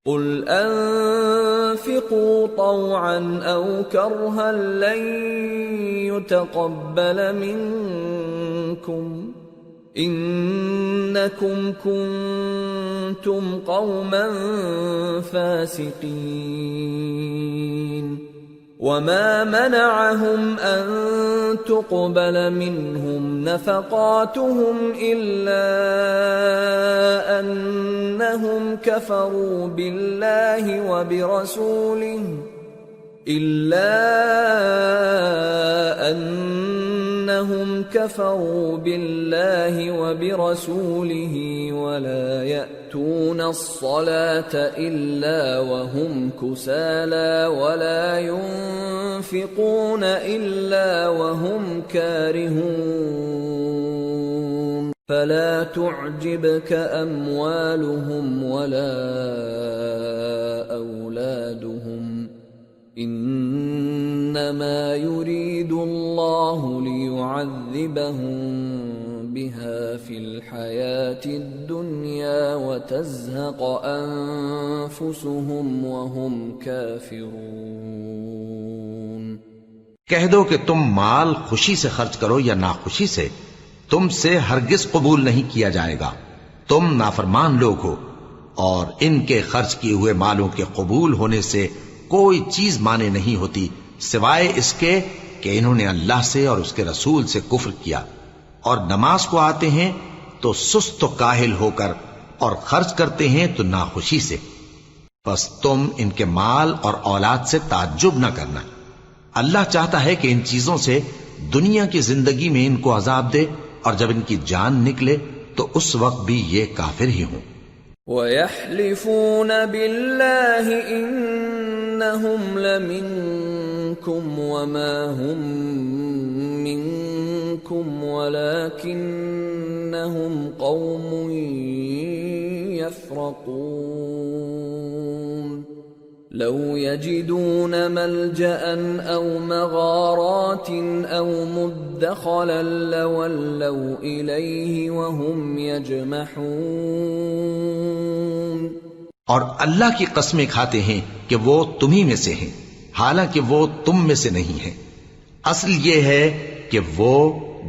قل انفقوا طوعا او کرها لن يتقبل منكم انکم کنتم قوما فاسقین. وما منعهم ان تقبل منهم نفقاتهم الا انهم كفروا بالله وبرسوله ولا يأتون الصلاة إلا وهم كسالى ولا ينفقون إلا وهم كارهون. فلا تعجبك أموالهم ولا أولادهم انما يريد الله ليعذبهم بها في الحياة الدنيا وتزهق انفسهم وهم كافرون. کہہ دو کہ تم مال خوشی سے خرچ کرو یا ناخوشی سے، تم سے ہرگز قبول نہیں کیا جائے گا. تم نافرمان لوگ ہو، اور ان کے خرچ کیے ہوئے مالوں کے قبول ہونے سے کوئی چیز مانے نہیں ہوتی سوائے اس کے کہ انہوں نے اللہ سے اور اس کے رسول سے کفر کیا، اور نماز کو آتے ہیں تو سست و کاہل ہو کر، اور خرچ کرتے ہیں تو ناخوشی سے. بس تم ان کے مال اور اولاد سے تعجب نہ کرنا، اللہ چاہتا ہے کہ ان چیزوں سے دنیا کی زندگی میں ان کو عذاب دے، اور جب ان کی جان نکلے تو اس وقت بھی یہ کافر ہی ہوں۔ وَيَحْلِفُونَ بِاللَّهِ إِنَّهُمْ لَمِنكُمْ وَمَا هُمْ مِنكُمْ وَلَكِنَّهُمْ قَوْمٌ يَفْرَقُونَ لَوْ يَجِدُونَ مَلْجَأً أَوْ مَغَارَاتٍ أَوْ مُدَّخَلًا لَوَلَّوْا إِلَيْهِ وَهُمْ يَجْمَحُونَ۔ اور اللہ کی قسمیں کھاتے ہیں کہ وہ تمہی میں سے ہیں، حالانکہ وہ تم میں سے نہیں ہیں۔ اصل یہ ہے کہ وہ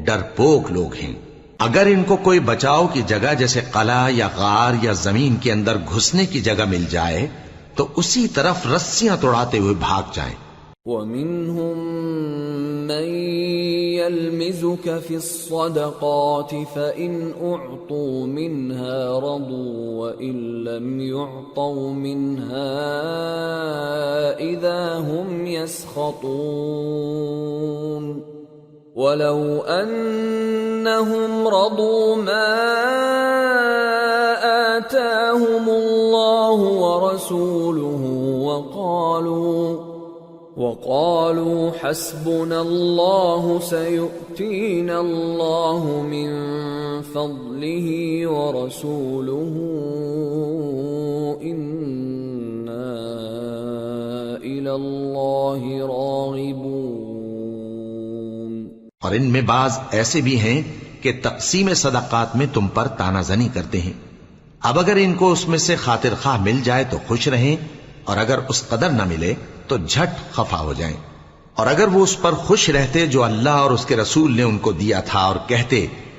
ڈرپوک لوگ ہیں۔ اگر ان کو کوئی بچاؤ کی جگہ جیسے قلعہ یا غار یا زمین کے اندر گھسنے کی جگہ مل جائے تو اسی طرف رسیاں توڑاتے ہوئے بھاگ جائیں۔ وَمِنْهُمْ مَنْ يَلْمِزُكَ فِي الصَّدَقَاتِ فَإِنْ أُعْطُوا مِنْهَا رَضُوا وَإِنْ لَمْ يُعْطَوْا مِنْهَا إِذَا هُمْ يَسْخَطُونَ وَلَوْ أَنَّهُمْ رَضُوا مَا آتَاهُمُ اللَّهُ وَرَسُولُهُ وَقَالُوا حَسْبُنَا اللَّهُ سَيُؤْتِينَا اللَّهُ مِنْ فَضْلِهِ وَرَسُولُهُ إِنَّا إِلَى اللَّهِ رَاغِبُونَ۔ اور ان میں بعض ایسے بھی ہیں کہ تقسیم صدقات میں تم پر تانا زنی کرتے ہیں۔ اب اگر ان کو اس میں سے خاطر خواہ مل جائے تو خوش رہیں، اور اگر اس قدر نہ ملے تو جھٹ خفا ہو جائیں۔ اور اگر وہ اس پر خوش رہتے جو اللہ اور اس کے رسول نے ان کو دیا تھا، اور کہتے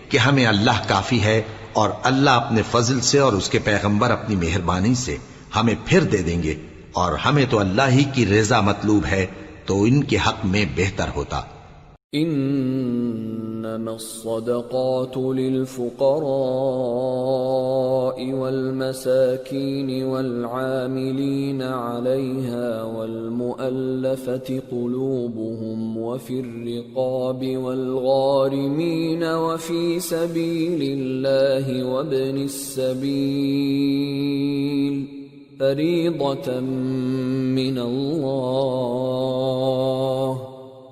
کہ ہمیں اللہ کافی ہے، اور اللہ اپنے فضل سے اور اس کے پیغمبر اپنی مہربانی سے ہمیں پھر دے دیں گے، اور ہمیں تو اللہ ہی کی رضا مطلوب ہے، تو ان کے حق میں بہتر ہوتا۔ إنما الصدقات للفقراء والمساكين والعاملين عليها والمؤلفة قلوبهم وفي الرقاب والغارمين وفي سبيل الله وابن السبيل فريضة من الله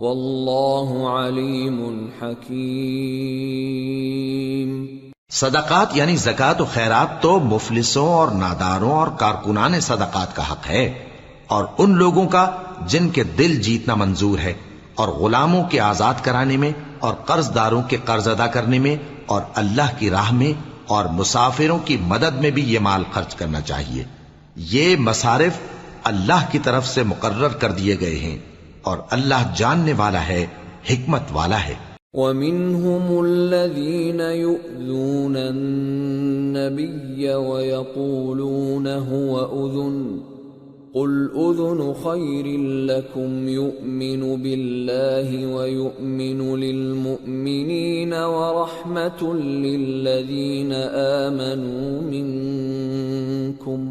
واللہ علیم حکیم۔ صدقات یعنی زکوٰۃ و خیرات تو مفلسوں اور ناداروں اور کارکنان صدقات کا حق ہے، اور ان لوگوں کا جن کے دل جیتنا منظور ہے، اور غلاموں کے آزاد کرانے میں، اور قرض داروں کے قرض ادا کرنے میں، اور اللہ کی راہ میں، اور مسافروں کی مدد میں بھی یہ مال خرچ کرنا چاہیے۔ یہ مصارف اللہ کی طرف سے مقرر کر دیے گئے ہیں، اور اللہ جاننے والا ہے، حکمت والا ہے۔ وَمِنْهُمُ الَّذِينَ يُؤْذُونَ النَّبِيَّ وَيَقُولُونَ هُوَ أُذُنٌ قُلْ أُذُنُ خَيْرٍ لَكُمْ يُؤْمِنُ بِاللَّهِ وَيُؤْمِنُ لِلْمُؤْمِنِينَ وَرَحْمَةٌ لِلَّذِينَ آمَنُوا مِنْكُمْ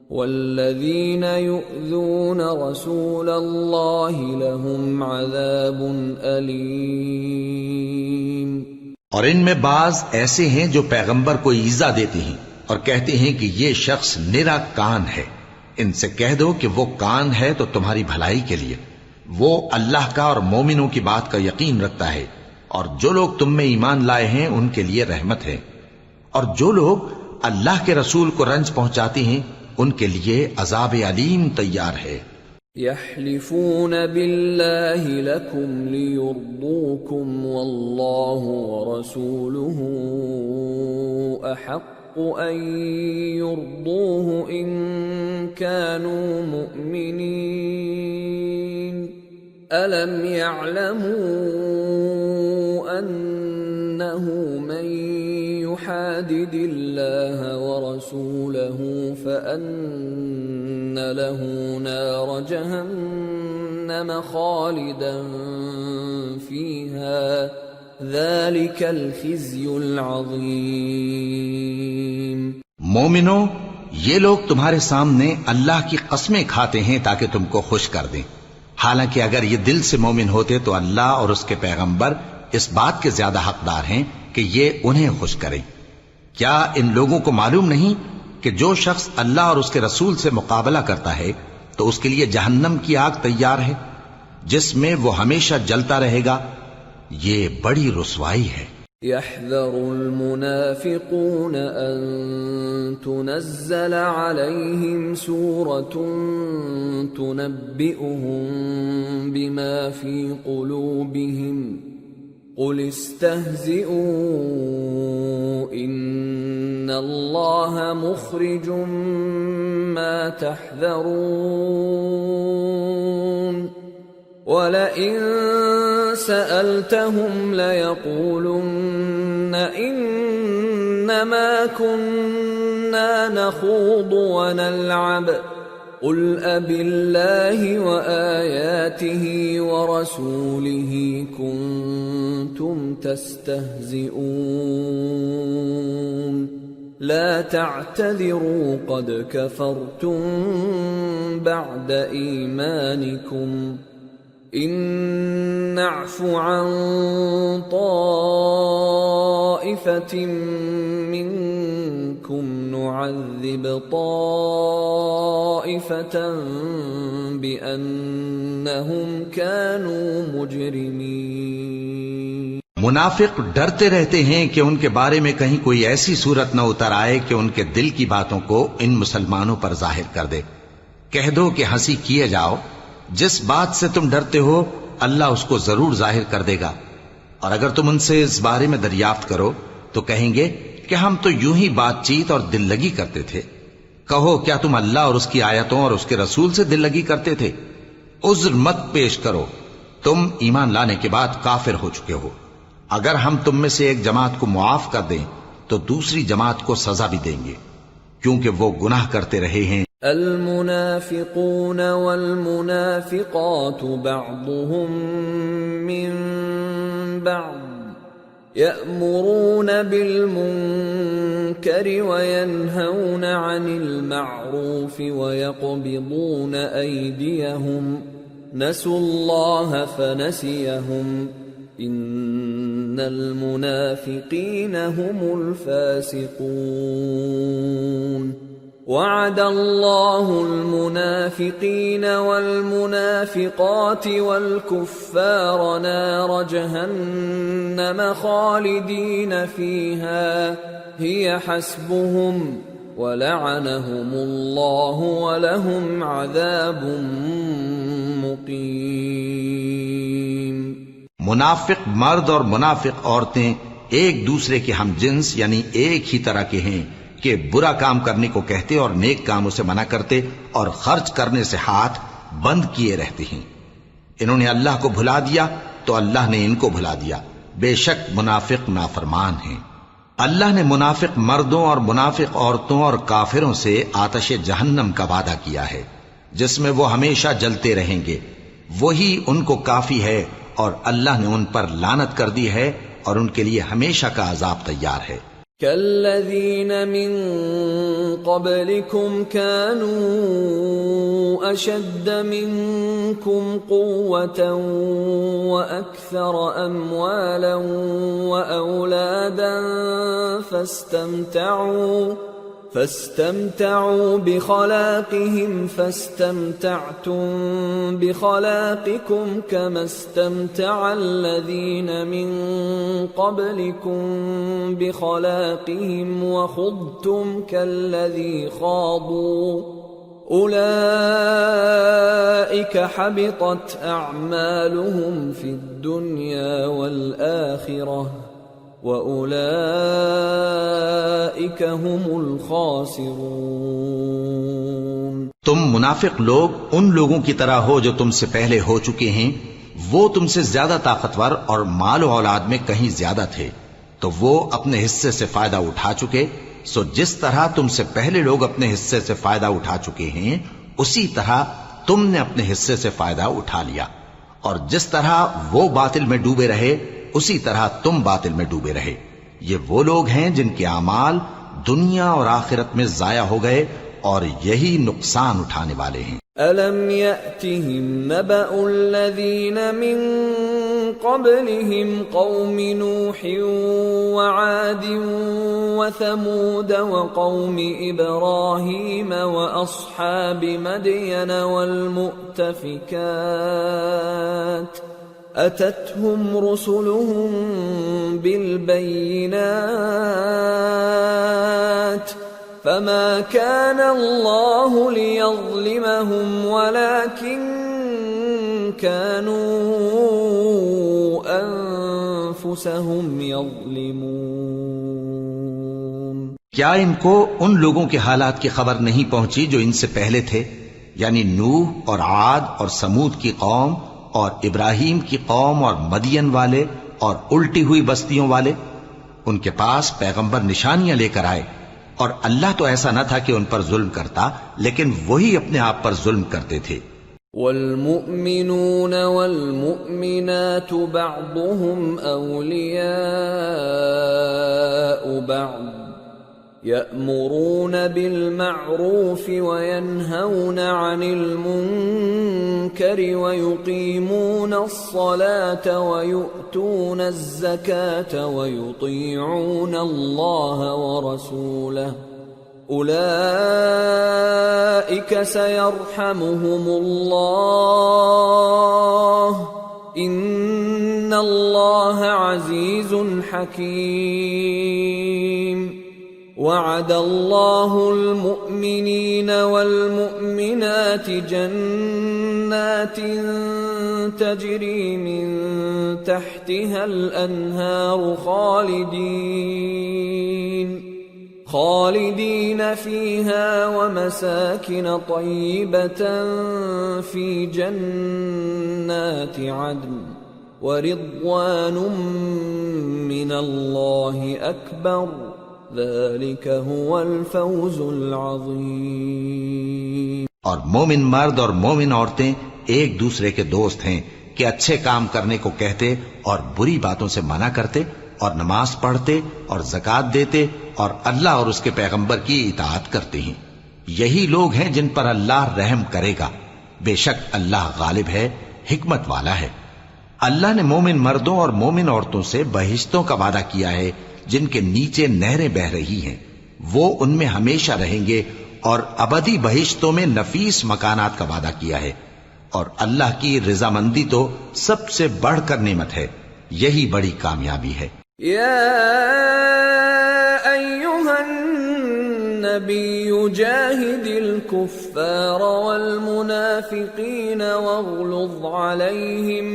والذین یؤذون رسول اللہ لهم عذاب علیم۔ اور ان میں بعض ایسے ہیں جو پیغمبر کو ایذا دیتے ہیں اور کہتے ہیں کہ یہ شخص نرا کان ہے۔ ان سے کہہ دو کہ وہ کان ہے تو تمہاری بھلائی کے لیے، وہ اللہ کا اور مومنوں کی بات کا یقین رکھتا ہے، اور جو لوگ تم میں ایمان لائے ہیں ان کے لیے رحمت ہے، اور جو لوگ اللہ کے رسول کو رنج پہنچاتے ہیں ان کے لیے عذاب علیم تیار ہے۔ یحلفون باللہ لکم لیرضوکم واللہ ورسولہ احق ان یرضوہ ان كانوا مؤمنین الم یعلموا انہ من يحادد الله ورسوله فأن له نار جهنم خالدا فيها ذلك الخزي العظيم۔ مومنو، یہ لوگ تمہارے سامنے اللہ کی قسمیں کھاتے ہیں تاکہ تم کو خوش کر دیں، حالانکہ اگر یہ دل سے مومن ہوتے تو اللہ اور اس کے پیغمبر اس بات کے زیادہ حقدار ہیں کہ یہ انہیں خوش کریں۔ کیا ان لوگوں کو معلوم نہیں کہ جو شخص اللہ اور اس کے رسول سے مقابلہ کرتا ہے تو اس کے لیے جہنم کی آگ تیار ہے جس میں وہ ہمیشہ جلتا رہے گا، یہ بڑی رسوائی ہے۔ يحذر المنافقون أن تنزل عليهم سورة تنبئهم بما في قلوبهم قل استهزئوا إن الله مخرج ما تحذرون وَلَئِن سَأَلْتَهُمْ لَيَقُولُنَّ إِنَّمَا كُنَّا نَخُوضُ وَنَلْعَبُ قُلْ أَبِاللَّهِ وَآيَاتِهِ وَرَسُولِهِ كُنتُمْ تَسْتَهْزِئُونَ لَا تَعْتَذِرُوا قَدْ كَفَرْتُمْ بَعْدَ إِيمَانِكُمْ إن نعف عن طائفة منكم نعذب طائفة بأنهم كانوا مجرمين۔ منافق ڈرتے رہتے ہیں کہ ان کے بارے میں کہیں کوئی ایسی صورت نہ اتر آئے کہ ان کے دل کی باتوں کو ان مسلمانوں پر ظاہر کر دے۔ کہہ دو کہ ہنسی کیے جاؤ، جس بات سے تم ڈرتے ہو اللہ اس کو ضرور ظاہر کر دے گا، اور اگر تم ان سے اس بارے میں دریافت کرو تو کہیں گے کہ ہم تو یوں ہی بات چیت اور دل لگی کرتے تھے۔ کہو کیا تم اللہ اور اس کی آیتوں اور اس کے رسول سے دل لگی کرتے تھے؟ عذر مت پیش کرو، تم ایمان لانے کے بعد کافر ہو چکے ہو۔ اگر ہم تم میں سے ایک جماعت کو معاف کر دیں تو دوسری جماعت کو سزا بھی دیں گے، کیونکہ وہ گناہ کرتے رہے ہیں۔ المنافقون والمنافقات بعضهم من بعض يأمرون بالمنكر وينهون عن المعروف ويقبضون أيديهم نسوا الله فنسيهم إن المنافقين هم الفاسقون وعد الله المنافقين والمنافقات والكفار نار جهنم خالدين فيها هي حسبهم ولعنهم الله ولهم عذاب مقيم۔ منافق مرد اور منافق عورتیں ایک دوسرے کے ہم جنس یعنی ایک ہی طرح کے ہیں کہ برا کام کرنے کو کہتے اور نیک کاموں سے منع کرتے اور خرچ کرنے سے ہاتھ بند کیے رہتے ہیں۔ انہوں نے اللہ کو بھلا دیا تو اللہ نے ان کو بھلا دیا، بے شک منافق نافرمان ہیں۔ اللہ نے منافق مردوں اور منافق عورتوں اور کافروں سے آتش جہنم کا وعدہ کیا ہے جس میں وہ ہمیشہ جلتے رہیں گے، وہی ان کو کافی ہے، اور اللہ نے ان پر لعنت کر دی ہے اور ان کے لیے ہمیشہ کا عذاب تیار ہے۔ كالذين من قبلكم كانوا أشد منكم قوة وأكثر أموالا وأولادا فاستمتعوا بخلاقهم فاستمتعتم بخلاقكم كما استمتع الذين من قبلكم بخلاقهم وخضتم كالذي خاضوا أولئك حبطت أعمالهم في الدنيا والآخرة وَأُولَئِكَ هُمُ الْخَاسِرُونَ۔ تم منافق لوگ ان لوگوں کی طرح ہو جو تم سے پہلے ہو چکے ہیں، وہ تم سے زیادہ طاقتور اور مال و اولاد میں کہیں زیادہ تھے، تو وہ اپنے حصے سے فائدہ اٹھا چکے، سو جس طرح تم سے پہلے لوگ اپنے حصے سے فائدہ اٹھا چکے ہیں اسی طرح تم نے اپنے حصے سے فائدہ اٹھا لیا، اور جس طرح وہ باطل میں ڈوبے رہے اسی طرح تم باطل میں ڈوبے رہے۔ یہ وہ لوگ ہیں جن کے اعمال دنیا اور آخرت میں ضائع ہو گئے اور یہی نقصان اٹھانے والے ہیں۔ أَلَمْ يَأْتِهِمْ نَبَأُ الَّذِينَ مِنْ قَبْلِهِمْ قَوْمِ نُوحٍ وَعَادٍ وَثَمُودَ وَقَوْمِ إِبْرَاهِيمَ وَأَصْحَابِ مَدْيَنَ وَالْمُؤْتَفِكَاتِ أَتَتْهُمْ رُسُلُهُم بِالْبَيِّنَاتِ فما كان الله ليظلمهم ولكن كانوا أنفسهم يظلمون۔ کیا ان کو ان لوگوں کے حالات کی خبر نہیں پہنچی جو ان سے پہلے تھے، یعنی نوح اور عاد اور سمود کی قوم اور ابراہیم کی قوم اور مدین والے اور الٹی ہوئی بستیوں والے؟ ان کے پاس پیغمبر نشانیاں لے کر آئے، اور اللہ تو ایسا نہ تھا کہ ان پر ظلم کرتا، لیکن وہی اپنے آپ پر ظلم کرتے تھے۔ والمؤمنون والمؤمنات بعضهم أولياء بعض يأمرون بالمعروف وينهون عن المنكر ويقيمون الصلاة ويؤتون الزكاة ويطيعون الله ورسوله أولئك سيرحمهم الله إن الله عزيز حكيم۔ وعد الله المؤمنين والمؤمنات جنات تجري من تحتها الأنهار خالدين فيها ومساكن طيبة في جنات عدن ورضوان من الله أكبر ذلك هو الفوز العظیم۔ اور مومن مرد اور مومن عورتیں ایک دوسرے کے دوست ہیں کہ اچھے کام کرنے کو کہتے اور بری باتوں سے منع کرتے اور نماز پڑھتے اور زکوٰۃ دیتے اور اللہ اور اس کے پیغمبر کی اطاعت کرتے ہیں۔ یہی لوگ ہیں جن پر اللہ رحم کرے گا، بے شک اللہ غالب ہے، حکمت والا ہے۔ اللہ نے مومن مردوں اور مومن عورتوں سے بہشتوں کا وعدہ کیا ہے جن کے نیچے نہریں بہ رہی ہیں، وہ ان میں ہمیشہ رہیں گے، اور ابدی بہشتوں میں نفیس مکانات کا وعدہ کیا ہے، اور اللہ کی رضامندی تو سب سے بڑھ کر نعمت ہے، یہی بڑی کامیابی ہے۔ یا ایھا النبی جاہد الکفار والمنافقین واغلظ علیہم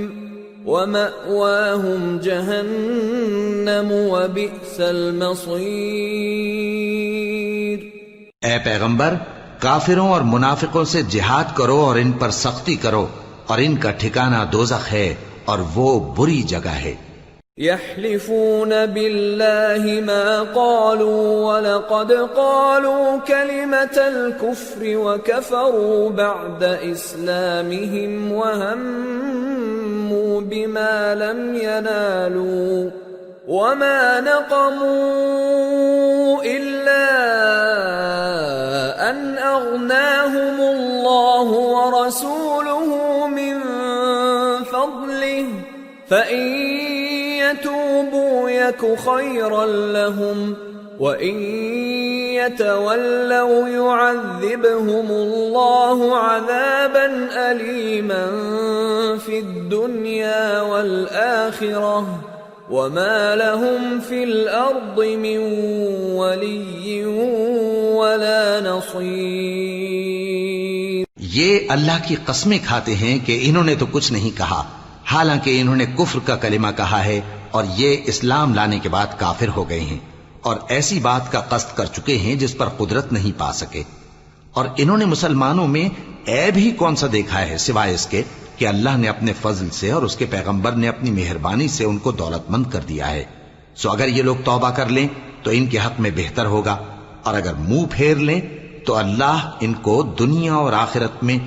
وَمَأْوَاهُمْ جَهَنَّمُ وَبِئْسَ الْمَصِيرُ۔ اے پیغمبر، کافروں اور منافقوں سے جہاد کرو اور ان پر سختی کرو، اور ان کا ٹھکانہ دوزخ ہے اور وہ بری جگہ ہے۔ يحلفون بالله ما قالوا ولقد قالوا كلمة الكفر وكفروا بعد إسلامهم وهموا بما لم ينالوا وما نقموا إلا أن أغناهم الله ورسوله من فضله فإن يتوبوا يك خيرا لهم وإن يتولوا يعذبهم الله عذابا أليما في الدنيا والآخرة وما لهم في الأرض من ولي ولا نصير۔ یہ اللہ کی قسمیں کھاتے ہیں کہ انہوں نے تو کچھ نہیں کہا، حالانکہ انہوں نے کفر کا کلمہ کہا ہے اور یہ اسلام لانے کے بعد کافر ہو گئے ہیں، اور ایسی بات کا قصد کر چکے ہیں جس پر قدرت نہیں پا سکے۔ اور انہوں نے مسلمانوں میں عیب ہی کون سا دیکھا ہے سوائے اس کے کہ اللہ نے اپنے فضل سے اور اس کے پیغمبر نے اپنی مہربانی سے ان کو دولت مند کر دیا ہے۔ سو اگر یہ لوگ توبہ کر لیں تو ان کے حق میں بہتر ہوگا، اور اگر منہ پھیر لیں تو اللہ ان کو دنیا اور آخرت میں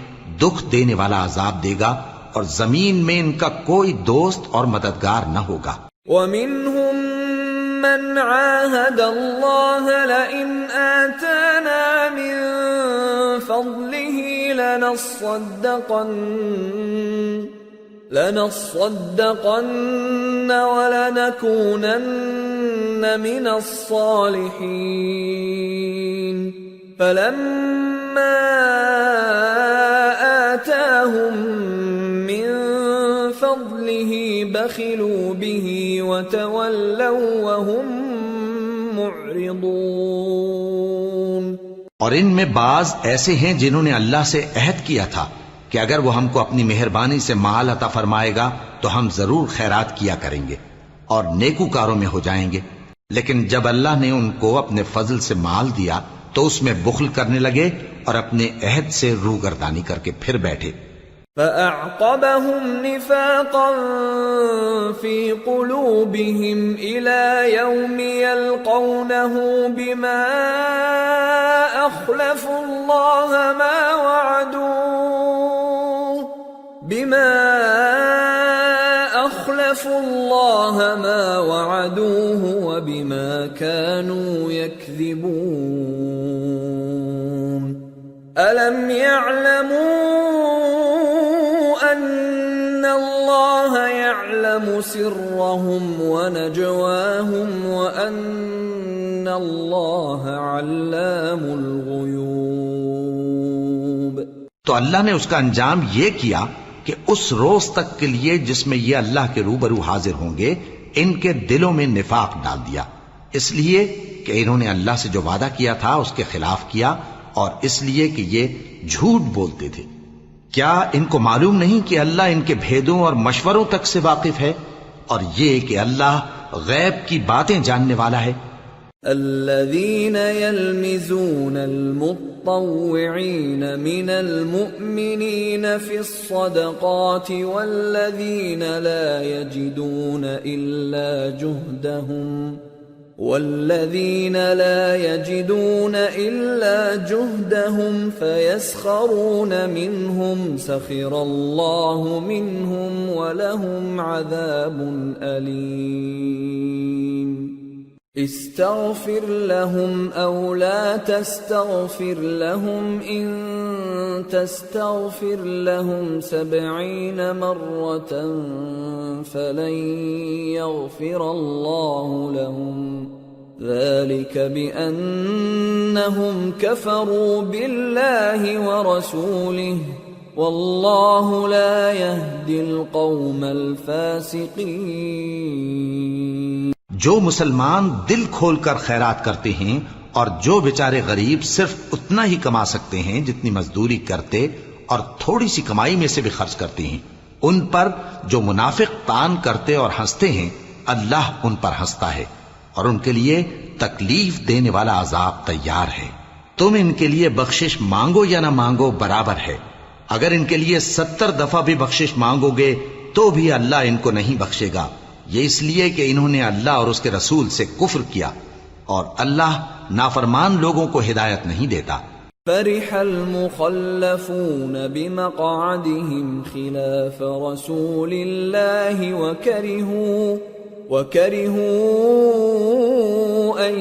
دکھ دینے والا عذاب دے گا، اور زمین میں ان کا کوئی دوست اور مددگار نہ ہوگا۔ وَمِنْهُمْ مَنْ عَاهَدَ اللَّهَ لَئِنْ آتَانَا مِنْ فَضْلِهِ لنصدقن ولنكونن من الصالحين فلما آتاهم من فضله بخلوا به وتولوا وهم معرضون۔ اور ان میں بعض ایسے ہیں جنہوں نے اللہ سے عہد کیا تھا کہ اگر وہ ہم کو اپنی مہربانی سے مال عطا فرمائے گا تو ہم ضرور خیرات کیا کریں گے اور نیکوکاروں میں ہو جائیں گے، لیکن جب اللہ نے ان کو اپنے فضل سے مال دیا تو اس میں بخل کرنے لگے اور اپنے عہد سے روگردانی کر کے پھر بیٹھے۔ فأعقبهم نفاقا في قلوبهم إلى يوم يلقونه بما أخلفوا الله ما وعدوه وبما كانوا يكذبون ألم يعلموا أن الله يعلم سرهم ونجواهم وأن الله علام الغيوب۔ تو اللہ نے اس کا انجام یہ کیا کہ اس روز تک کے لیے جس میں یہ اللہ کے روبرو حاضر ہوں گے ان کے دلوں میں نفاق ڈال دیا، اس لیے کہ انہوں نے اللہ سے جو وعدہ کیا تھا اس کے خلاف کیا، اور اس لیے کہ یہ جھوٹ بولتے تھے۔ کیا ان کو معلوم نہیں کہ اللہ ان کے بھیدوں اور مشوروں تک سے واقف ہے، اور یہ کہ اللہ غیب کی باتیں جاننے والا ہے۔ الذين يلمزون المطوعين من المؤمنين في الصدقات والذين لا يجدون إلا جهدهم فيسخرون منهم سخر الله منهم ولهم عذاب أليم استغفر لهم أو لا تستغفر لهم إن تستغفر لهم 70 مرة فلن يغفر الله لهم ذلك بأنهم كفروا بالله ورسوله والله لا يهدي القوم الفاسقين۔ جو مسلمان دل کھول کر خیرات کرتے ہیں اور جو بیچارے غریب صرف اتنا ہی کما سکتے ہیں جتنی مزدوری کرتے اور تھوڑی سی کمائی میں سے بھی خرچ کرتے ہیں، ان پر جو منافق تان کرتے اور ہنستے ہیں اللہ ان پر ہنستا ہے اور ان کے لیے تکلیف دینے والا عذاب تیار ہے۔ تم ان کے لیے بخشش مانگو یا نہ مانگو برابر ہے، اگر ان کے لیے 70 دفعہ بھی بخشش مانگو گے تو بھی اللہ ان کو نہیں بخشے گا، یہ اس لیے کہ انہوں نے اللہ اور اس کے رسول سے کفر کیا، اور اللہ نافرمان لوگوں کو ہدایت نہیں دیتا۔ فرح المخلفون بمقعدهم خلاف رسول الله وكرهوا أن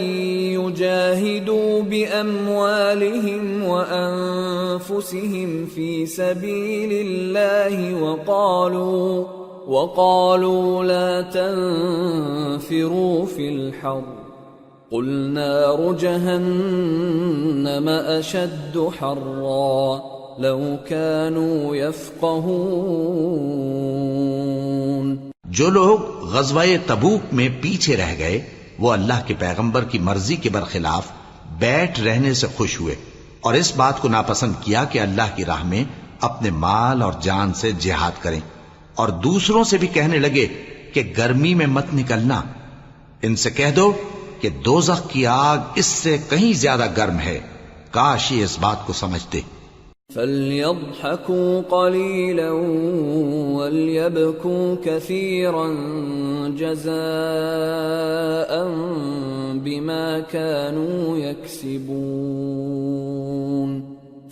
يجاهدوا بأموالهم وأنفسهم في سبيل الله وقالوا لا تنفروا في الحر قل نار جهنم أشد حرا لو كانوا يفقهون۔ جو لوگ غزوہ تبوک میں پیچھے رہ گئے وہ اللہ کے پیغمبر کی مرضی کے برخلاف بیٹھ رہنے سے خوش ہوئے اور اس بات کو ناپسند کیا کہ اللہ کی راہ میں اپنے مال اور جان سے جہاد کریں، اور دوسروں سے بھی کہنے لگے کہ گرمی میں مت نکلنا۔ ان سے کہہ دو کہ دوزخ کی آگ اس سے کہیں زیادہ گرم ہے، کاش یہ اس بات کو سمجھتے۔ فَلْيَضْحَكُوا قَلِيلًا وَلْيَبْكُوا كَثِيرًا جَزَاءً بِمَا كَانُوا يَكْسِبُونَ۔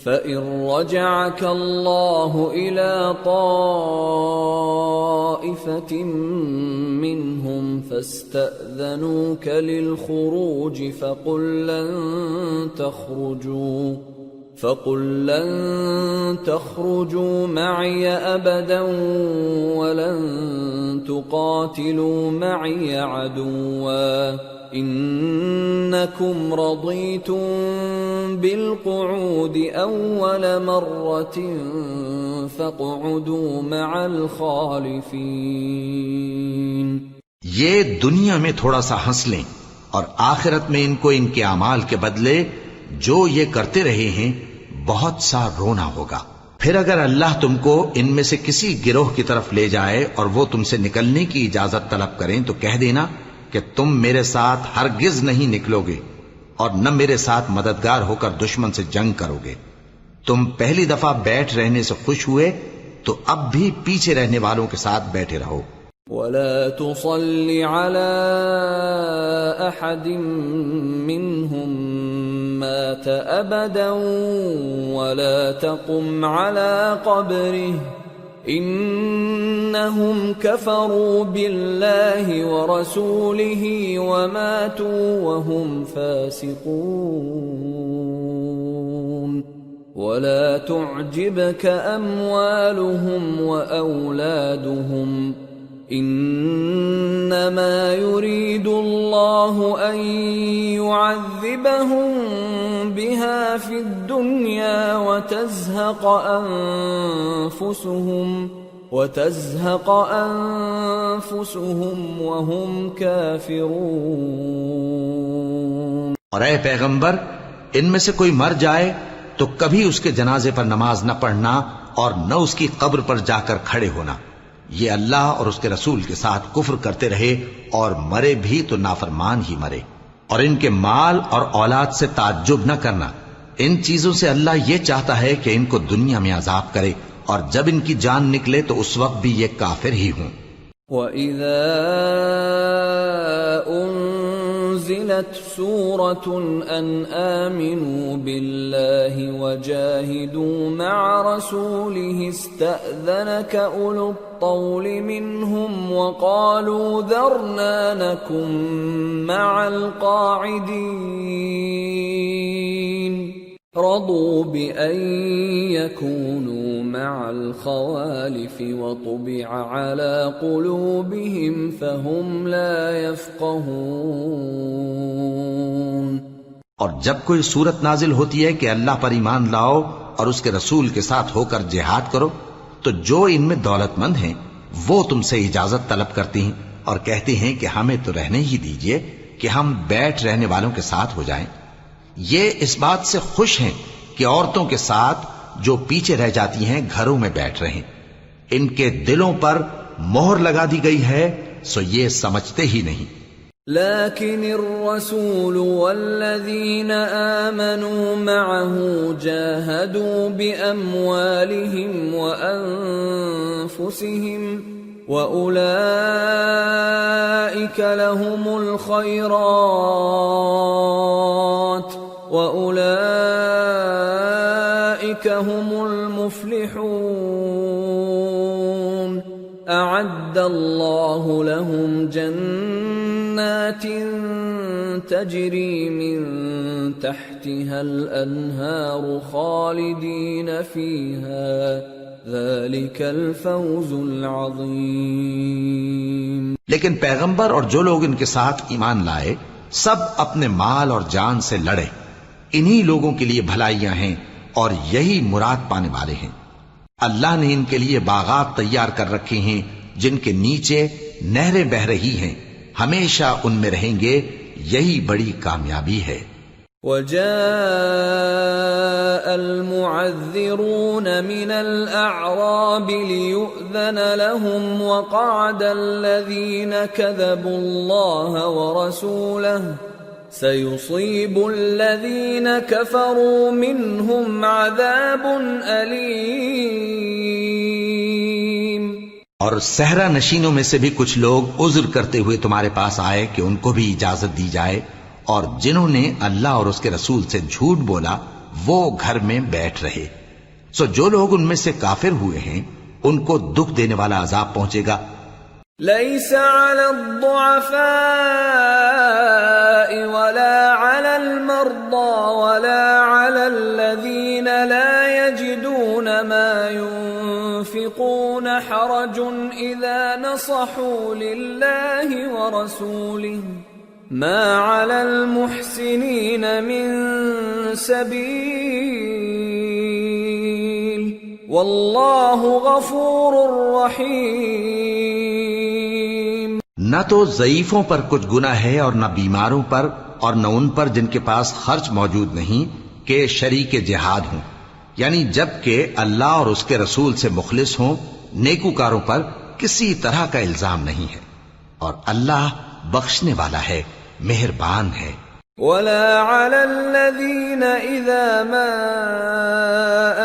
فَإِن رَّجَعَكَ اللَّهُ إِلَى طَائِفَةٍ مِّنْهُمْ فَاسْتَأْذَنُوكَ لِلْخُرُوجِ فَقُل لَّن فقل لن تخرجوا معي أبدا ولن تقاتلوا معي عدوا إنكم رضيتم بالقعود أول مرة فاقعدوا مع الخالفين. یہ دنیا میں تھوڑا سا ہنس لیں اور آخرت میں ان کو ان کے اعمال کے بدلے جو یہ کرتے رہے ہیں بہت سا رونا ہوگا. پھر اگر اللہ تم کو ان میں سے کسی گروہ کی طرف لے جائے اور وہ تم سے نکلنے کی اجازت طلب کریں تو کہہ دینا کہ تم میرے ساتھ ہرگز نہیں نکلو گے اور نہ میرے ساتھ مددگار ہو کر دشمن سے جنگ کرو گے. تم پہلی دفعہ بیٹھ رہنے سے خوش ہوئے تو اب بھی پیچھے رہنے والوں کے ساتھ بیٹھے رہو. ولا تصل على أحد منهم مات أبدا ولا تقم على قبره إنهم كفروا بالله ورسوله وماتوا وهم فاسقون. ولا تعجبك أموالهم وأولادهم إنما يريد الله أن يعذبهم بها في الدنيا وتزهق أنفسهم وهم كافرون. اور اے پیغمبر ان میں سے کوئی مر جائے تو کبھی اس کے جنازے پر نماز نہ پڑھنا اور نہ اس کی قبر پر جا کر کھڑے ہونا. یہ اللہ اور اس کے رسول کے ساتھ کفر کرتے رہے اور مرے بھی تو نافرمان ہی مرے. اور ان کے مال اور اولاد سے تعجب نہ کرنا. ان چیزوں سے اللہ یہ چاہتا ہے کہ ان کو دنیا میں عذاب کرے اور جب ان کی جان نکلے تو اس وقت بھی یہ کافر ہی ہوں. وَإِذَا أُنزِلَتْ سُورَةٌ أَنْ آمِنُوا بِاللَّهِ وَجَاهِدُوا مَعَ رَسُولِهِ اسْتَأْذَنَكَ أُولُو الطَّوْلِ مِنْهُمْ وَقَالُوا ذَرْنَا نَكُنْ مَعَ الْقَاعِدِينَ رضوا بأن يكونوا مع الخوالف وطبع على قلوبهم فهم لا يفقهون. اور جب کوئی صورت نازل ہوتی ہے کہ اللہ پر ایمان لاؤ اور اس کے رسول کے ساتھ ہو کر جہاد کرو تو جو ان میں دولت مند ہیں وہ تم سے اجازت طلب کرتی ہیں اور کہتے ہیں کہ ہمیں تو رہنے ہی دیجئے کہ ہم بیٹھ رہنے والوں کے ساتھ ہو جائیں. یہ اس بات سے خوش ہیں کہ عورتوں کے ساتھ جو پیچھے رہ جاتی ہیں گھروں میں بیٹھ رہیں. ان کے دلوں پر مہر لگا دی گئی ہے سو یہ سمجھتے ہی نہیں. لكن الرسول والذين آمنوا معه جاهدوا بأموالهم وأنفسهم وأولئك لهم الخيرات وأولئك هم المفلحون. أعد الله لهم جنات تجري من تحتها الأنهار خالدين فيها ذلك الفوز العظيم. لیکن پیغمبر اور جو لوگ ان کے ساتھ ایمان لائے سب اپنے مال اور جان سے لڑے. انہی لوگوں کے لیے بھلائیاں ہیں اور یہی مراد پانے والے ہیں. اللہ نے ان کے لیے باغات تیار کر رکھے ہیں جن کے نیچے نہریں بہ رہی ہیں. ہمیشہ ان میں رہیں گے. یہی بڑی کامیابی ہے. وجاء المعذرون من الأعراب ليؤذن لهم وقعد الذين كذبوا الله ورسوله سيصيب الذين كفروا منهم عذاب أليم. اور صحرا نشینوں میں سے بھی کچھ لوگ عذر کرتے ہوئے تمہارے پاس آئے کہ ان کو بھی اجازت دی جائے اور جنہوں نے اللہ اور اس کے رسول سے جھوٹ بولا وہ گھر میں بیٹھ رہے. سو جو لوگ ان میں سے کافر ہوئے ہیں ان کو دکھ دینے والا عذاب پہنچے گا. ليس على الضعفاء ولا على المرضى ولا على على الذين لا يجدون ما ينفقون حرج إذا نصحوا لله ورسوله ما على المحسنين من سبيل والله غفور رحيم۔ نہ تو ضعیفوں پر کچھ گناہ ہے اور نہ بیماروں پر اور نہ ان پر جن کے پاس خرچ موجود نہیں کہ شریک جہاد ہوں، یعنی جب کہ اللہ اور اس کے رسول سے مخلص ہوں، نیکوکاروں پر کسی طرح کا الزام نہیں ہے، اور اللہ بخشنے والا ہے، مہربان ہے۔ ولا على الذين إذا ما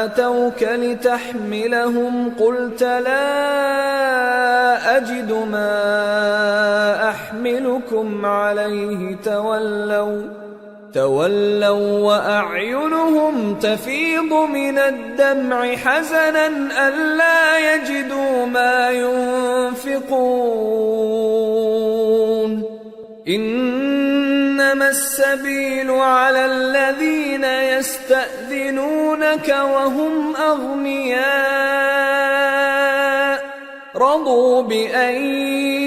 أتوك لتحملهم قلت لا أجد ما أحملكم عليه تولوا وأعينهم تفيض من الدمع حزنا ألا يجدوا ما ينفقون إنما السبيل على الذين يستأذنونك وهم أغنياء رضوا بأن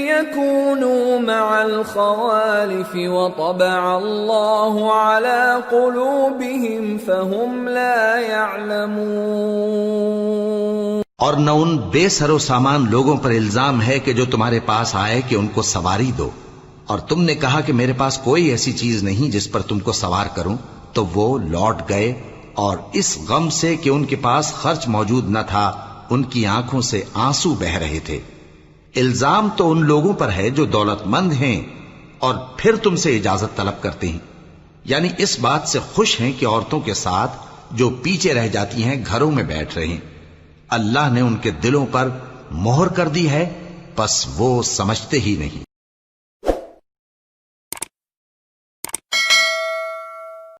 يكونوا مع الخوالف وطبع الله على قلوبهم فهم لا يعلمون۔ اور نہ ان بے سر و سامان لوگوں پر الزام ہے کہ جو تمہارے پاس آئے کہ ان کو سواری دو، اور تم نے کہا کہ میرے پاس کوئی ایسی چیز نہیں جس پر تم کو سوار کروں، تو وہ لوٹ گئے، اور اس غم سے کہ ان کے پاس خرچ موجود نہ تھا ان کی آنکھوں سے آنسو بہ رہے تھے۔ الزام تو ان لوگوں پر ہے جو دولت مند ہیں اور پھر تم سے اجازت طلب کرتے ہیں، یعنی اس بات سے خوش ہیں کہ عورتوں کے ساتھ جو پیچھے رہ جاتی ہیں گھروں میں بیٹھ رہے ہیں۔ اللہ نے ان کے دلوں پر مہر کر دی ہے، پس وہ سمجھتے ہی نہیں۔